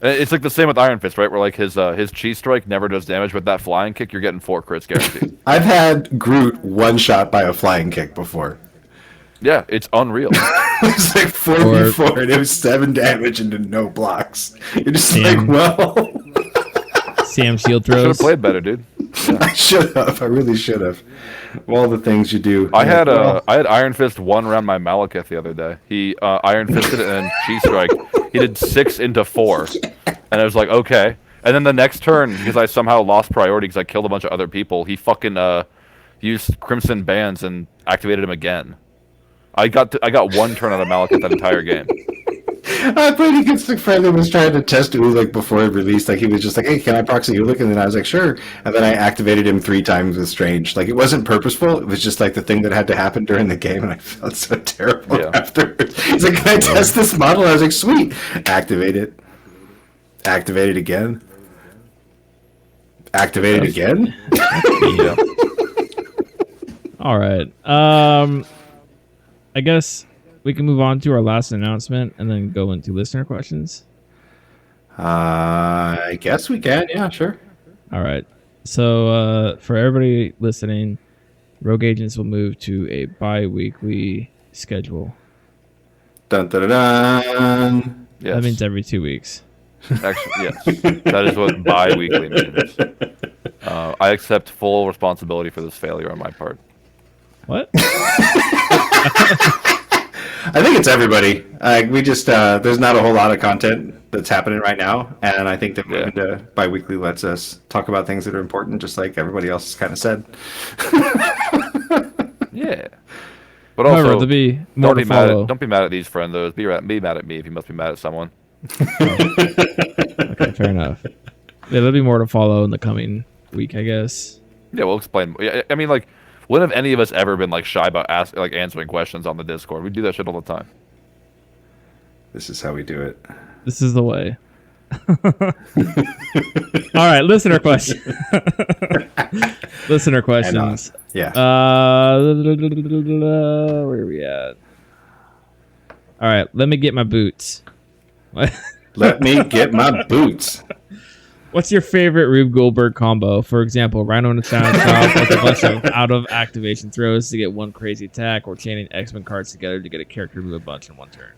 It's like the same with Iron Fist, right? Where like his Chi Strike never does damage, but that flying kick, you're getting 4 crits guaranteed. I've had Groot one shot by a flying kick before. Yeah, it's unreal. It was like 4v4 and it was 7 damage into no blocks. You're just Damn. like, well, Sam shield Should have throws. played better, dude. I should have. I really should have. Of all the things you do. I had well, I had Iron Fist 1 around my Malekith the other day. He Iron Fisted it and then Chi Strike. He did 6 into 4, and I was like, okay. And then the next turn, because I somehow lost priority because I killed a bunch of other people, he fucking used Crimson Bands and activated him again. I got 1 turn out of Malekith that entire game. I played against a friend that was trying to test Ulik before it released. Like he was just like, "Hey, can I proxy Ulik?" And then I was like, "Sure." And then I activated him 3 times with Strange. Like it wasn't purposeful. It was just like the thing that had to happen during the game, and I felt so terrible Yeah. afterwards. He's like, "Can I test this model?" I was like, "Sweet." Activate it. Activate it again. Activate it again. Yeah. All right. I guess we can move on to our last announcement and then go into listener questions. I guess we can. Yeah, sure. All right. So for everybody listening, Rogue Agents will move to a bi-weekly schedule. Dun dun dun. dun. Yes. That means every 2 weeks. Actually, yes. That is what bi-weekly means. I accept full responsibility for this failure on my part. What? I think it's everybody. We just there's not a whole lot of content that's happening right now, and I think that moving to bi-weekly lets us talk about things that are important, just like everybody else has kind of said. Yeah. But However, also, there'll be more to follow. don't be mad at these friendos. Be mad at me if you must be mad at someone. Okay, fair enough. Yeah, there'll be more to follow in the coming week, I guess. Yeah, we'll explain. I mean, like, when have any of us ever been like shy about answering questions on the Discord? We do that shit all the time. This is how we do it. This is the way. All right, listener question. Listener questions. Yeah. Where are we at? All right, let me get my boots. Let me get my boots. What's your favorite Rube Goldberg combo? For example, Rhino in a sound drop with a bunch of out of activation throws to get one crazy attack, or chaining X-Men cards together to get a character to move a bunch in one turn.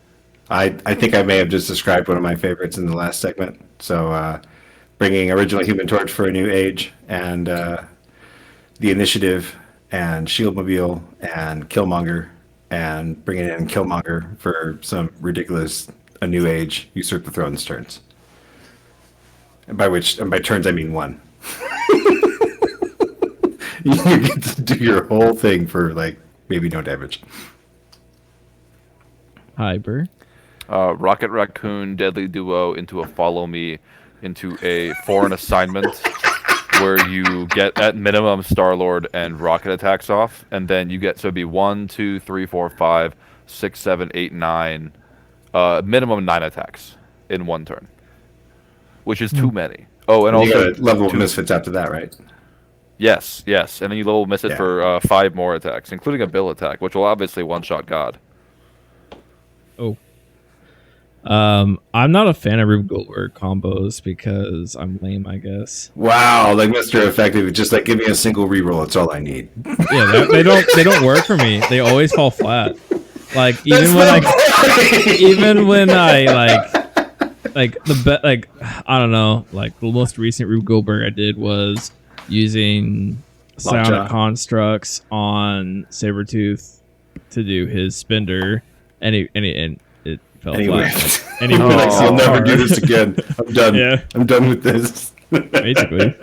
I think I may have just described one of my favorites in the last segment. So, bringing original Human Torch for a new age, and the Initiative, and Shieldmobile, and Killmonger, and bringing in Killmonger for some ridiculous a new age Usurp the Throne's turns. And by turns I mean one. You get to do your whole thing for like maybe no damage. Hyper. Rocket Raccoon, Deadly Duo into a Follow Me, into a foreign assignment where you get at minimum Star-Lord and rocket attacks off, and then you get, so it'd be 1, 2, 3, 4, 5, 6, 7, 8, 9, minimum 9 attacks in one turn, which is too many. Oh, and You also got a level of misfits after that, right? yes, and then you level miss it Yeah. for 5 more attacks, including a Bill attack, which will obviously one-shot God. Oh. I'm not a fan of Rube Goldberg combos because I'm lame, I guess. Wow, like Mr. Effective, just like give me a single reroll. That's all I need. Yeah, they don't work for me. They always fall flat. Like even when I I don't know, like the most recent Rube Goldberg I did was using psionic Lockjaw. constructs on Sabretooth to do his spender, and it fell Anyway, flat. And he I'll fell so never hard. do this again. I'm done. Yeah. I'm done with this. Basically.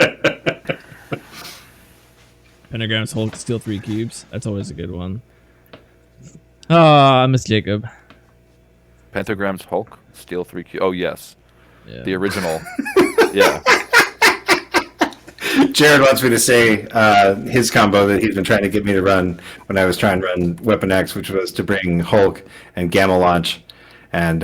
Pentagram's Hulk to steal 3 cubes. That's always a good one. Oh, I miss Jacob. Pentagram's Hulk, steal 3 Q. Oh, yes. Yeah. The original. Yeah. Jared wants me to say his combo that he's been trying to get me to run when I was trying to run Weapon X, which was to bring Hulk and Gamma Launch and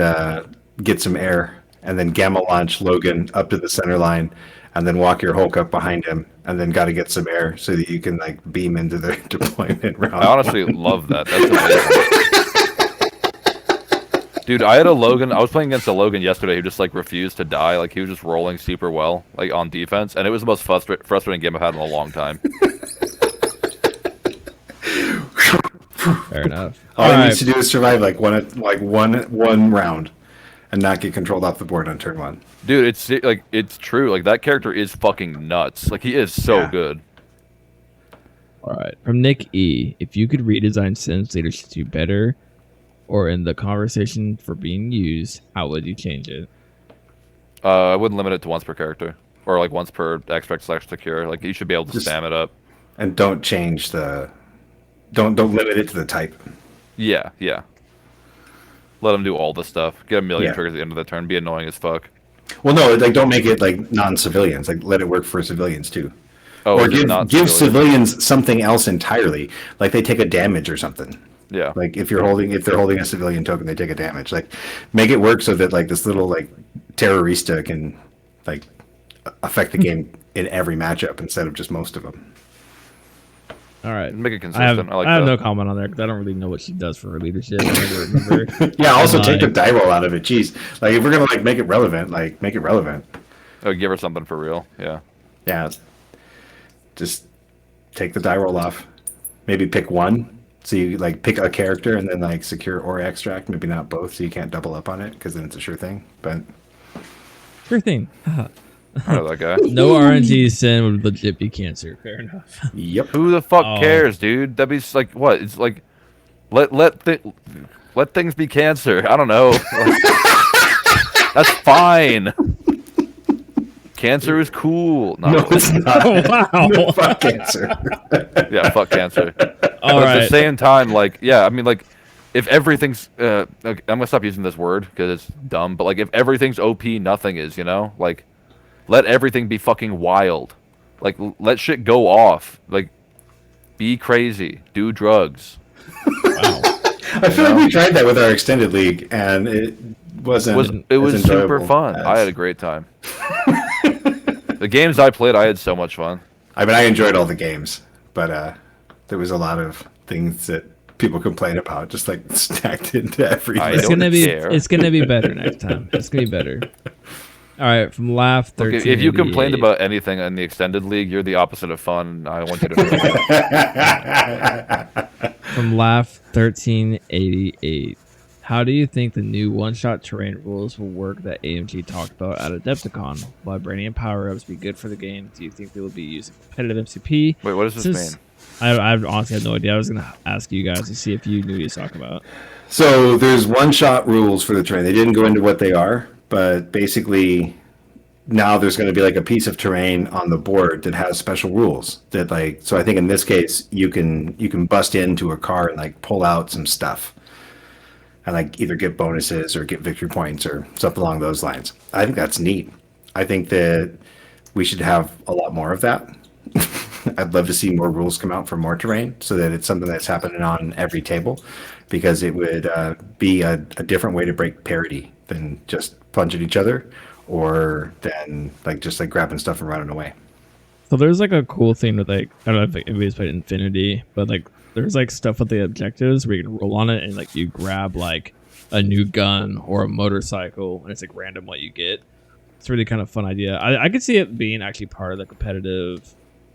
get some air, and then Gamma Launch Logan up to the center line, and then walk your Hulk up behind him, and then got to get some air so that you can like beam into their deployment round. I honestly love that. That's amazing. Dude, I was playing against a Logan yesterday who just like refused to die. Like he was just rolling super well, like on defense, and it was the most frustrating game I've had in a long time. Fair enough. All he Alright. needs to do is survive like one round, and not get controlled off the board on turn 1. Dude, it's true. Like that character is fucking nuts. Like he is so Yeah. good. All right. From Nick E. If you could redesign Sin's leadership to be better or in the conversation for being used, how would you change it? I wouldn't limit it to once per character, or like once per extract/secure. Like you should be able to Just- spam it up. And don't change the. Don't limit it to the type. Yeah. Let him do all the stuff. Get a million Yeah. triggers at the end of the turn. Be annoying as fuck. Well, no, like don't make it like non-civilians. Like let it work for civilians too. Oh, Or is it not give civilian? civilians something else entirely. Like they take a damage or something. Yeah. Like if they're holding a civilian token, they take a damage. Like make it work so that like this little like terrorista can like affect the game in every matchup instead of just most of them. All right. Make it I have, consistent. I like I have that. no comment on there because I don't really know what she does for her leadership. I never remember. Yeah, also And, take the like, die roll out of it. Jeez. Like if we're gonna like make it relevant, like make it relevant. Oh, give her something for real. Yeah. Yeah. Just take the die roll off. Maybe pick one. So you like pick a character and then like secure or extract, maybe not both, so you can't double up on it because then it's a sure thing. But Sure thing. I know that guy. No RNG Sin would legit be cancer. Fair enough. yep. Who the fuck Oh. cares, dude? That'd be like what? It's like let things be cancer. I don't know. That's fine. Cancer is cool. No, it's not. Oh, wow. No, fuck cancer. Yeah, fuck cancer. All But at right. the same time, like, yeah, I mean, like, if everything's okay, I'm gonna stop using this word because it's dumb, but like if everything's OP, nothing is, you know? Like let everything be fucking wild. Like let shit go off. Like be crazy, do drugs. I feel like we tried that with our extended league, and it wasn't. It was as super enjoyable fun. as- I had a great time. The games I played, I had so much fun. I mean, I enjoyed all the games, but there was a lot of things that people complain about, just like stacked into everything. I It's don't gonna be care. it's gonna be better next time. It's gonna be better. All right, from Laugh Look, 13. if you complained about anything in the extended league, you're the opposite of fun. I want you to know that. From Laugh 1388. How do you think the new one-shot terrain rules will work that AMG talked about at Adepticon? Will Vibranium power-ups be good for the game? Do you think they will be using competitive MCP? Wait, what does this Since- mean? I honestly have no idea. I was gonna ask you guys to see if you knew what he was talking about. So there's one-shot rules for the terrain. They didn't go into what they are, but basically now there's going to be like a piece of terrain on the board that has special rules that like. So I think in this case you can bust into a car and like pull out some stuff, and like either get bonuses or get victory points or stuff along those lines. I think that's neat. I think that we should have a lot more of that. I'd love to see more rules come out for more terrain so that it's something that's happening on every table, because it would be a different way to break parity than just punching each other or then like just like grabbing stuff and running away. So there's like a cool thing with like, I don't know if anybody's played Infinity, but like there's like stuff with the objectives where you can roll on it and like you grab like a new gun or a motorcycle and it's like random what you get. It's a really kind of fun idea. I could see it being actually part of the competitive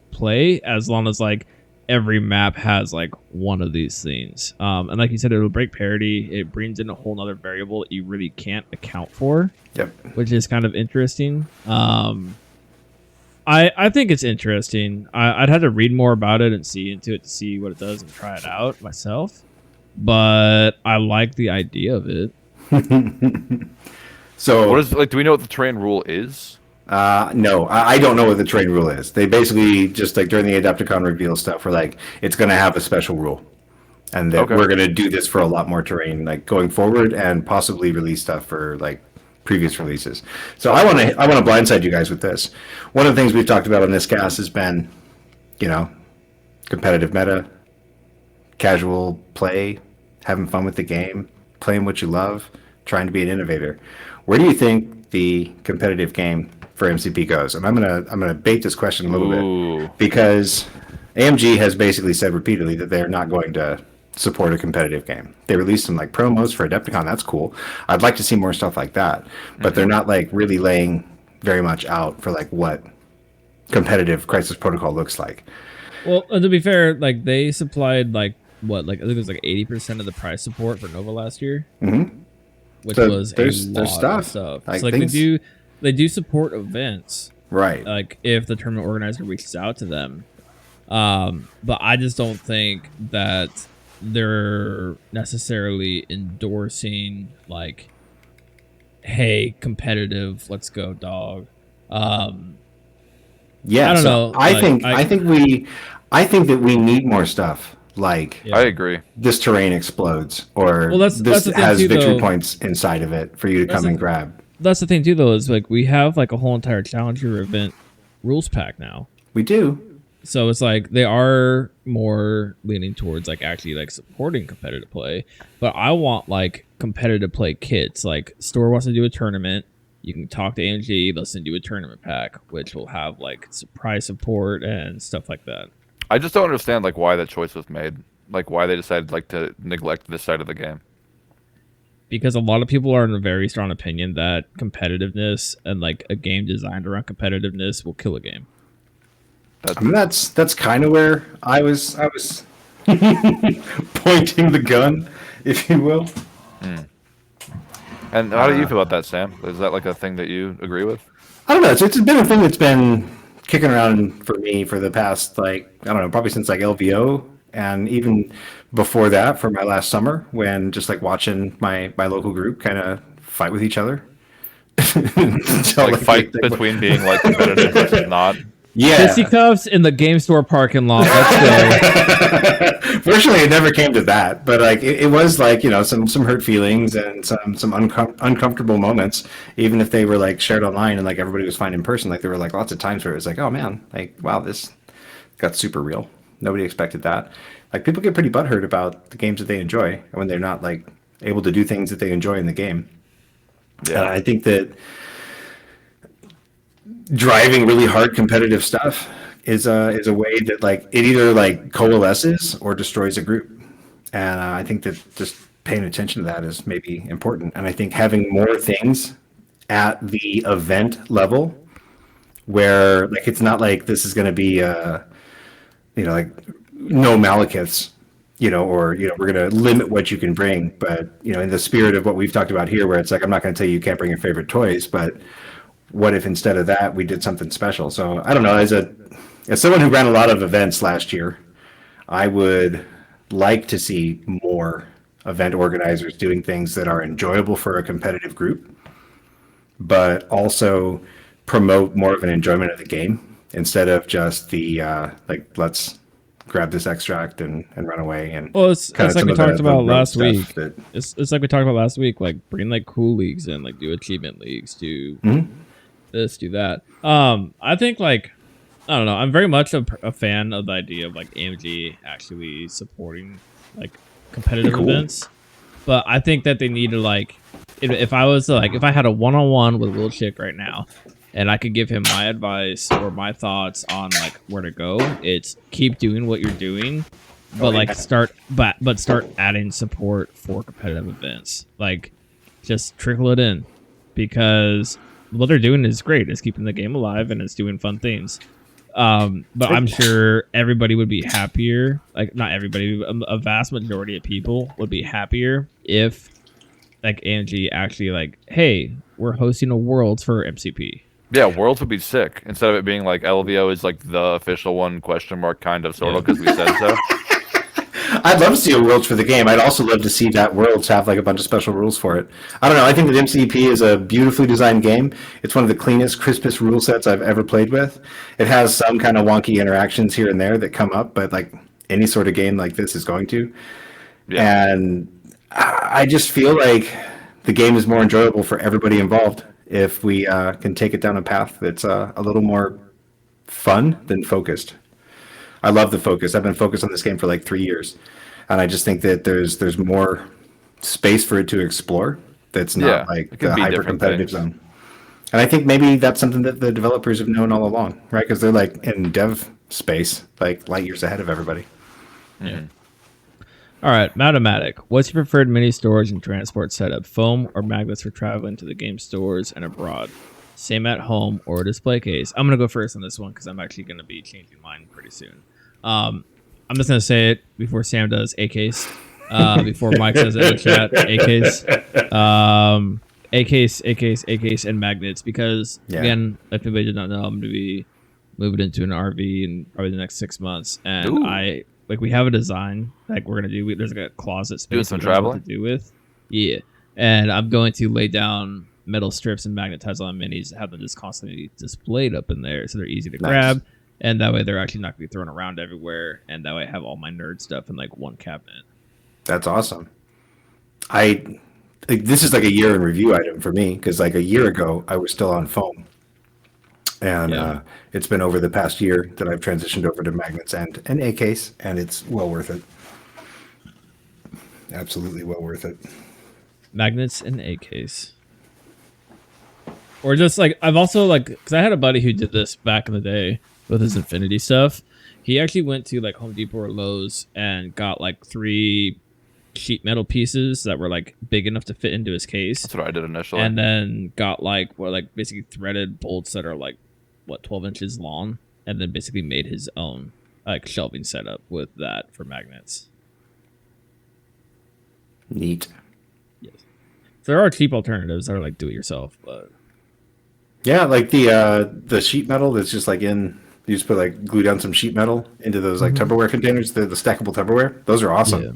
play as long as like every map has like one of these things. And like you said, it'll break parity. It brings in a whole nother variable that you really can't account for. Yep. Which is kind of interesting. I think it's interesting. I'd have to read more about it and see into it to see what it does and try it out myself. But I like the idea of it. So What is like? Do we know what the terrain rule is? no, I don't know what the terrain rule is. They basically just like during the Adepticon reveal stuff, we're like, it's going to have a special rule, and that Okay. we're going to do this for a lot more terrain, like going forward, and possibly release stuff for like previous releases. So I want to blindside you guys with this. One of the things we've talked about on this cast has been, you know, competitive meta, casual play, having fun with the game, playing what you love, trying to be an innovator. Where do you think the competitive game for MCP goes? And I'm gonna bait this question a little Ooh. bit, because AMG has basically said repeatedly that they're not going to support a competitive game. They released some like promos for Adepticon. That's cool. I'd like to see more stuff like that, but they're not like really laying very much out for like what competitive Crisis Protocol looks like. Well, to be fair, like they supplied like what, like I think it was like 80% of the prize support for Nova last year, which So was there's a lot of stuff. stuff. Like So, like things- they do support events. Right. Like if the tournament organizer reaches out to them, but I just don't think that they're necessarily endorsing like, hey, competitive, let's go, dog. Yeah, I don't so know, I like, think I- I think that we need more stuff like Yeah. I agree. this terrain explodes, or Well, that's this the thing has too, victory though. points inside of it for you to That's come and the- grab. That's the thing too, though, is like we have like a whole entire Challenger event rules pack now. We do. So it's like they are more leaning towards like actually like supporting competitive play, but I want like competitive play kits. Like store wants to do a tournament, you can talk to AMG, they'll send you a tournament pack, which will have like surprise support and stuff like that. I just don't understand like why that choice was made. Like why they decided like to neglect this side of the game. Because a lot of people are in a very strong opinion that competitiveness and like a game designed around competitiveness will kill a game. I mean, that's kind of where I was pointing the gun, if you will. And how do you feel about that, Sam? Is that like a thing that you agree with? I don't know. It's been a thing that's been kicking around for me for the past, like, I don't know, probably since like LVO, and even before that for my last summer, when just like watching my local group kind of fight with each other. Until, Like fight between being like competitive versus not. Yeah. Fisticuffs in the game store parking lot. Let's go. Fortunately, it never came to that, but like it was like some hurt feelings and some uncomfortable moments, even if they were like shared online and like everybody was fine in person. Like there were like lots of times where it was like, oh man, like wow, this got super real. Nobody expected that. Like people get pretty butthurt about the games that they enjoy when they're not like able to do things that they enjoy in the game. Yeah. I think that driving really hard competitive stuff is a way that like it either like coalesces or destroys a group, and I think that just paying attention to that is maybe important. And I think having more things at the event level where like it's not like this is going to be like no Malekiths, or we're going to limit what you can bring, but in the spirit of what we've talked about here, where it's like I'm not going to tell you can't bring your favorite toys, but what if instead of that we did something special? So I don't know, as someone who ran a lot of events last year, I would like to see more event organizers doing things that are enjoyable for a competitive group, but also promote more of an enjoyment of the game instead of just the like let's grab this extract and run away. And Well, it's kinda like some we of the talked about road last stuff week. that- It's like we talked about last week. Like bring like cool leagues in, like do achievement leagues, do this, do that. I think like I don't know. I'm very much a fan of the idea of like AMG actually supporting like competitive Cool. events, but I think that they need to like if I was like if I had a one-on-one with Will Chick right now, and I could give him my advice or my thoughts on like where to go, it's keep doing what you're doing, but like start adding support for competitive events. Like just trickle it in, because what they're doing is great. It's keeping the game alive and it's doing fun things. But I'm sure everybody would be happier. Like not everybody, a vast majority of people would be happier if like AMG actually like, hey, we're hosting a Worlds for MCP. Yeah, Worlds would be sick instead of it being like LVO is like the official one kind of sort of because we said so. I'd love to see a Worlds for the game. I'd also love to see that Worlds have like a bunch of special rules for it. I don't know. I think that MCP is a beautifully designed game. It's one of the cleanest, crispest rule sets I've ever played with. It has some kind of wonky interactions here and there that come up, but like any sort of game like this is going to. Yeah. And I just feel like the game is more enjoyable for everybody involved if we can take it down a path that's a little more fun than focused. I love the focus. I've been focused on this game for like 3 years, and I just think that there's more space for it to explore. That's not Yeah, like it could the be hyper different competitive things. zone. And I think maybe that's something that the developers have known all along, right? Because they're like in dev space, like light years ahead of everybody. All right, Matematic. What's your preferred mini storage and transport setup? Foam or magnets for traveling to the game stores and abroad? Same at home or a display case? I'm going to go first on this one because I'm actually going to be changing mine pretty soon. I'm just going to say it before Sam does. A case. Before Mike says it in the chat. A case. A case, and magnets. Because, again, if anybody did not know, I'm going to be moving into an RV in probably the next 6 months. And Ooh. we have a design like we're gonna do. There's like a closet space Doing some we don't know what traveling? to do with. Yeah, and I'm going to lay down metal strips and magnetize on minis, have them just constantly displayed up in there, so they're easy to Nice. grab, and that way they're actually not gonna be thrown around everywhere, and that way I have all my nerd stuff in like one cabinet. That's awesome. This is like a year in review item for me because like a year ago I was still on foam, and it's been over the past year that I've transitioned over to magnets and an A case, and it's well worth it. Absolutely well worth it. Magnets and a case. Or just like I've also like because I had a buddy who did this back in the day with his Infinity stuff. He actually went to like Home Depot or Lowe's and got like 3 sheet metal pieces that were like big enough to fit into his case, That's what I did initially. and then got like basically threaded bolts that are like 12 inches long, and then basically made his own like shelving setup with that for magnets. Neat. So there are cheap alternatives that are like do it yourself, but Yeah, like the sheet metal that's just like in. You just put like glue down some sheet metal into those like Tupperware containers, the stackable Tupperware. Those are awesome. yeah.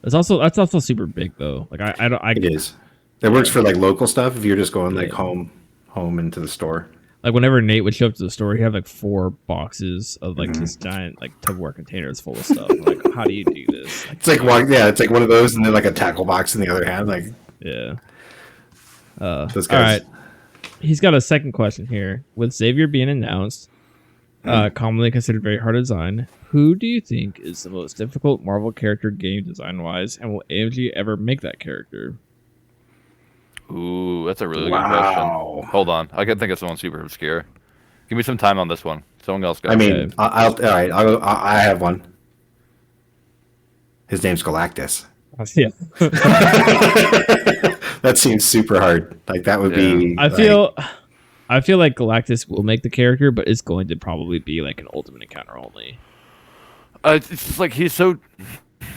That's also super big though. Like I It is. It works for like local stuff if you're just going like home into the store. Like whenever Nate would show up to the store, he'd have like 4 boxes of like this giant like Tupperware containers full of stuff. Like, how do you do this? Like, It's like it's like one of those, and then like a tackle box in the other hand. Like, yeah. those All guys. right. He's got a second question here. With Xavier being announced, commonly considered very hard to design, who do you think is the most difficult Marvel character game design wise, and will AMG ever make that character? Ooh, that's a really good Wow. question. Hold on, I can think of someone super obscure. Give me some time on this one. Someone else go. I mean, Okay. all right. I have one. His name's Galactus. Yeah. That seems super hard. Like that would be. I feel like Galactus will make the character, but it's going to probably be like an Ultimate Encounter only. It's just like he's so.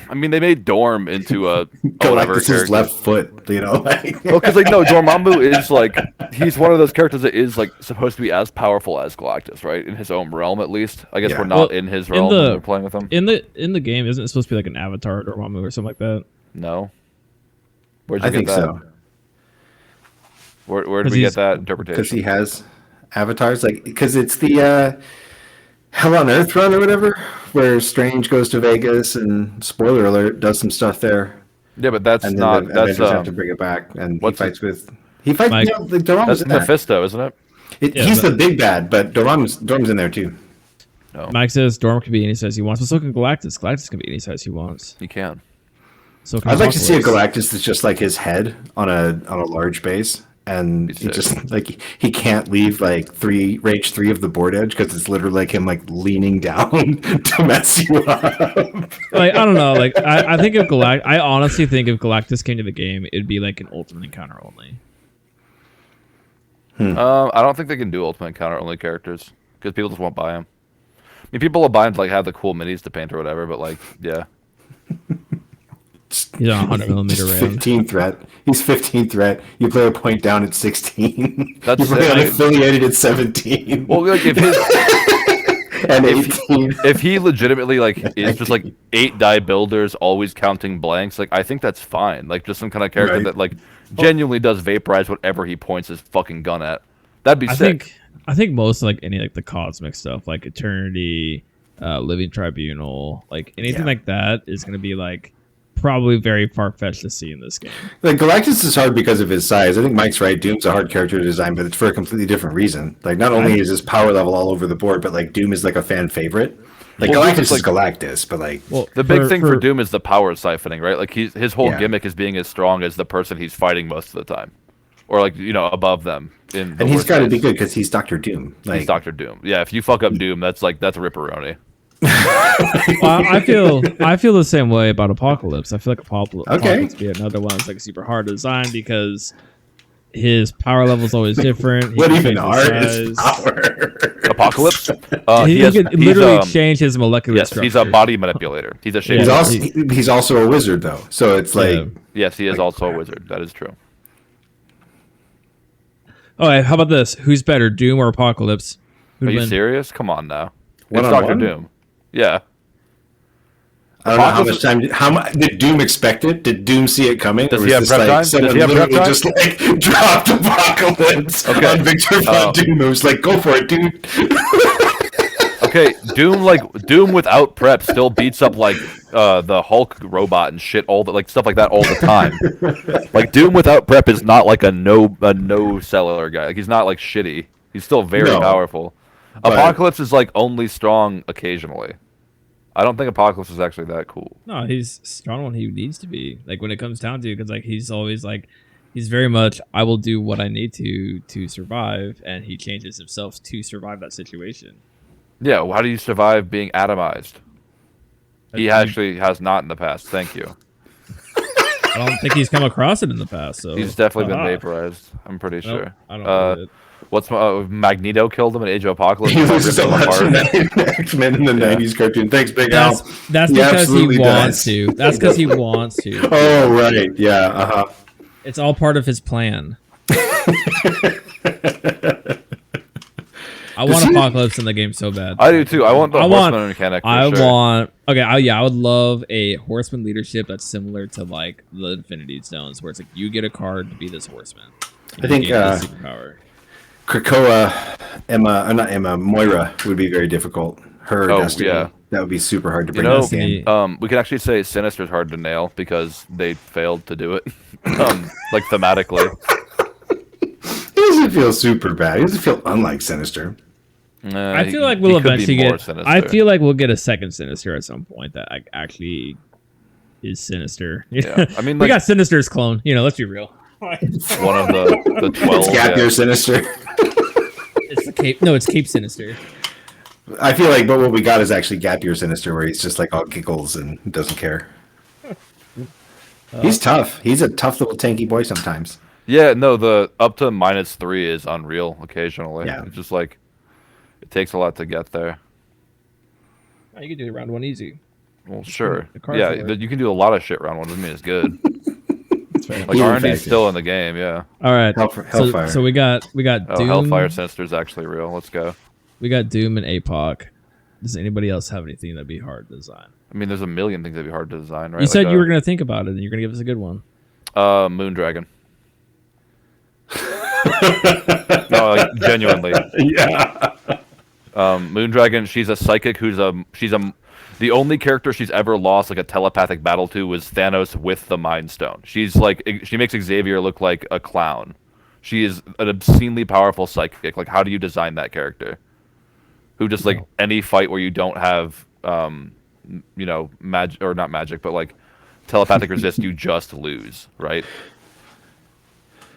I mean, they made Dorm into a whatever Galactus' character. left foot. You know, like. Well, because like no, Dormammu is like he's one of those characters that is like supposed to be as powerful as Galactus, right? In his own realm, at least. I guess Yeah. we're not Well, in his in realm the- when we're playing with him. In the game, isn't it supposed to be like an Avatar or Dormammu or something like that? No. Where'd you I get think that? so Where did 'Cause we he's- get that interpretation? because he has avatars. Like because it's the Hell on Earth run or whatever, where Strange goes to Vegas and spoiler alert does some stuff there, Yeah, but that's and then not. the That's Avengers have to bring it back, and what's he fights with. He fights. Mike- You know, like Dormammu's that's in there. Mephisto, isn't it? Yeah, He's but- the big bad, but Dormammu's in there too. No, Mike says Dorm can be any size he wants, but so can Galactus. Galactus can be any size he wants. he can. So can I'd like to see a Apocalypse. Galactus that's just like his head on a large base, and He's he sick. just like he can't leave like range 3 of the board edge because it's literally like him like leaning down to mess you up. Like I don't know. Like I think if I honestly think if Galactus came to the game, it'd be like an Ultimate Encounter only. I don't think they can do Ultimate Encounter only characters because people just won't buy them. I mean, people will buy them to like have the cool minis to paint or whatever, but like, yeah, He's on 100 millimeter Just RAM. 15 threat. He's 15 threat. You play a point down at 16. That's you play it. unaffiliated at 17. well, like if his and 18. if he legitimately like is just like 8 die builders always counting blanks, like I think that's fine. Like just some kind of character Right. that like genuinely does vaporize whatever he points his fucking gun at. That'd be I sick. think most like any like the cosmic stuff, like Eternity, Living Tribunal, like anything Yeah. like that is gonna be like probably very far fetched to see in this game. Like Galactus is hard because of his size. I think Mike's right. Doom's a hard character to design, but it's for a completely different reason. Like not only is his power level all over the board, but like Doom is like a fan favorite. Like Well, Galactus Doom's is Galactus, but like Well, The big thing for Doom is the power siphoning, right? Like his whole Yeah. gimmick is being as strong as the person he's fighting most of the time, or like above them. In the and he's worst got to case. be good because he's Doctor Doom. Like He's Doctor Doom. Yeah, if you fuck up Doom, that's ripperoni. Well, I feel the same way about Apocalypse. I feel like Apocalypse Okay. would be another one that's like super hard to design because his power level is always different. He what can even change are his his size. power? Apocalypse. He He's could literally change his molecular Yes, structure. he's a body manipulator. He's a shape. He's Yeah. also a wizard though, so it's like Yeah. Yes, he is also a wizard. That is true. All right, how about this? Who's better, Doom or Apocalypse? Who'd Are you win? serious? Come on now. It's One-on-one? Doctor Doom. Yeah. I don't know how Apocalypse- much time. How much did Doom expect it? Did Doom see it coming? Does or he was have this prep like time? someone Does he have prep literally time? just like dropped Apocalypse Okay. on Victor Von Doom? It was like, go for it, dude. Okay, Doom without prep still beats up like the Hulk robot and shit, all the like stuff like that all the time. Like Doom without prep is not like a no seller guy. Like he's not like shitty. He's still very No. powerful. But- Apocalypse is like only strong occasionally. I don't think Apocalypse is actually that cool. No, he's strong when he needs to be. Like when it comes down to it, because like he's always like he's very much I will do what I need to survive, and he changes himself to survive that situation. Yeah, well, how do you survive being atomized? He actually has not in the past. Thank you. I don't think he's come across it in the past. So He's definitely been Ah. vaporized. I'm pretty Nope, sure. I don't believe it. What's Magneto killed him in Age of Apocalypse? He Ripped loses a him lot apart. in X-Men in the Yeah. '90s cartoon. Thanks, Big Al. That's He because he absolutely wants does. to. That's because he wants to. Oh right, yeah, uh-huh. It's all part of his plan. I want Apocalypse in the game so bad. I do too. I want the I want- horseman mechanic. For I sure. want. Okay, I would love a horseman leadership that's similar to like the Infinity Stones, where it's like you get a card to be this horseman. And I you think, gain this superpower. Krakoa, not Emma, Moira would be very difficult. Her Oh, Destiny, yeah. that would be super hard to You bring know, up again. we can actually say Sinister's hard to nail because they failed to do it, like thematically. He doesn't feel super bad. He doesn't feel unlike Sinister. I feel like we'll he could be eventually more get. Sinister. I feel like we'll get a second Sinister at some point that actually is Sinister. Yeah, I mean, we like got Sinister's clone. Let's be real. one of the 12. It's Gap Year Sinister. It's the Cape. No, it's Cape Sinister. I feel like, but what we got is actually Gap Year Sinister, where he's just like all giggles and doesn't care. He's tough. He's a tough little tanky boy sometimes. Yeah, no, the up to -3 is unreal occasionally. Yeah. It's just like it takes a lot to get there. You can do round one easy. Well, sure. the cards Yeah, will work. you can do a lot of shit round one. Doesn't mean it's good. That's right. Like Healing R&D's factor. still in the game. Yeah. All right. Hellfire. So we got Oh, Doom. Hellfire Sinister's actually real. Let's go. We got Doom and APOC. Does anybody else have anything that'd be hard to design? I mean, there's a million things that'd be hard to design, right? You said Like, you were gonna think about it and you're gonna give us a good one. Moondragon. No, like, genuinely. Yeah. Moondragon. She's a psychic the only character she's ever lost like a telepathic battle to was Thanos with the Mind Stone. She's like she makes Xavier look like a clown. She is an obscenely powerful psychic. Like, how do you design that character? Who just like any fight where you don't have magic or not magic, but like telepathic resist, you just lose, right?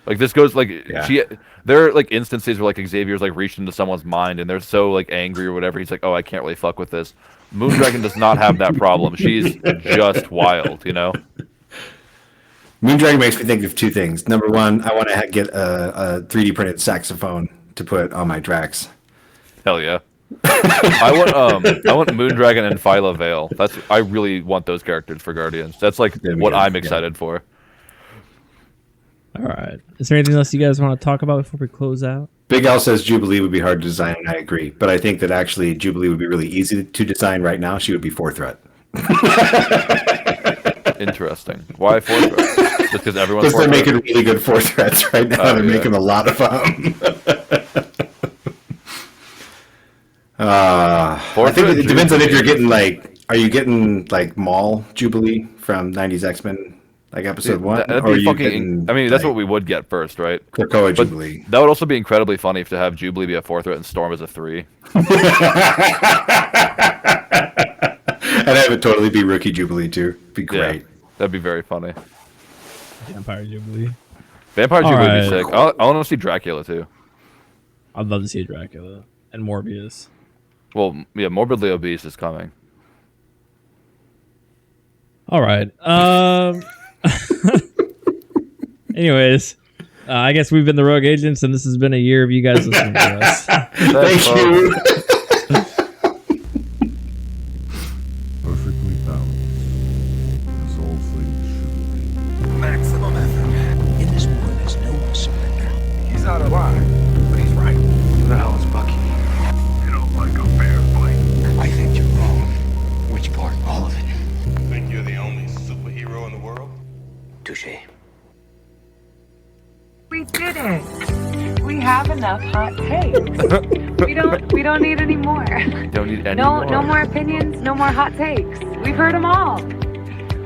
Like this goes like Yeah. there are like instances where like Xavier's like reached into someone's mind and they're so like angry or whatever. He's like, oh, I can't really fuck with this. Moondragon does not have that problem. She's just wild, you know. Moondragon makes me think of two things. Number one, I want to get a 3D printed saxophone to put on my Drax. Hell yeah. I want Moondragon and Phyla Vale. I really want those characters for Guardians. That's like That'd be what good, I'm yeah. excited for. All right. Is there anything else you guys want to talk about before we close out? Big L says Jubilee would be hard to design, and I agree. But I think that actually Jubilee would be really easy to design right now. She would be 4 threat. Interesting. Why 4 threats? Just because everyone's Because they're 4 making threats? really good 4 threats right now. Oh, They're yeah. making a lot of them. Four I think threat it depends on if you're Jubilee. getting like, are you getting like Maul Jubilee from 90s X-Men, like episode 1? That'd Or are be you fucking. getting, I mean, that's like, what we would get first, right? Krakoa But Jubilee. that would also be incredibly funny to have Jubilee be a 4 threat and Storm as a 3. And have it totally be Rookie Jubilee too. Be great. Yeah, that'd be very funny. Vampire Jubilee. Vampire Jubilee would be Alright. sick. I want to see Dracula too. I'd love to see a Dracula and Morbius. Well, yeah, Morbidly Obese is coming. All right. Anyways, I guess we've been the Rogue Agents, and this has been a year of you guys listening to us. Thank you. Perfectly balanced, as all things should be. Maximum effort. In this war, there's no surrender. He's out of line, but he's right. Who the hell is Bucky? You don't like a fair fight. I think you're wrong. Which part? All of it. Think you're the only superhero in the world? Touche. We did it. We have enough hot takes. we don't need any more. Don't need any No more opinions, no more hot takes. We've heard them all.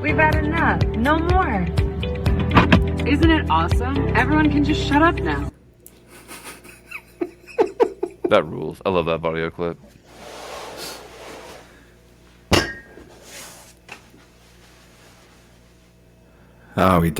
We've had enough. No more. Isn't it awesome? Everyone can just shut up now. That rules. I love that audio clip. Oh, we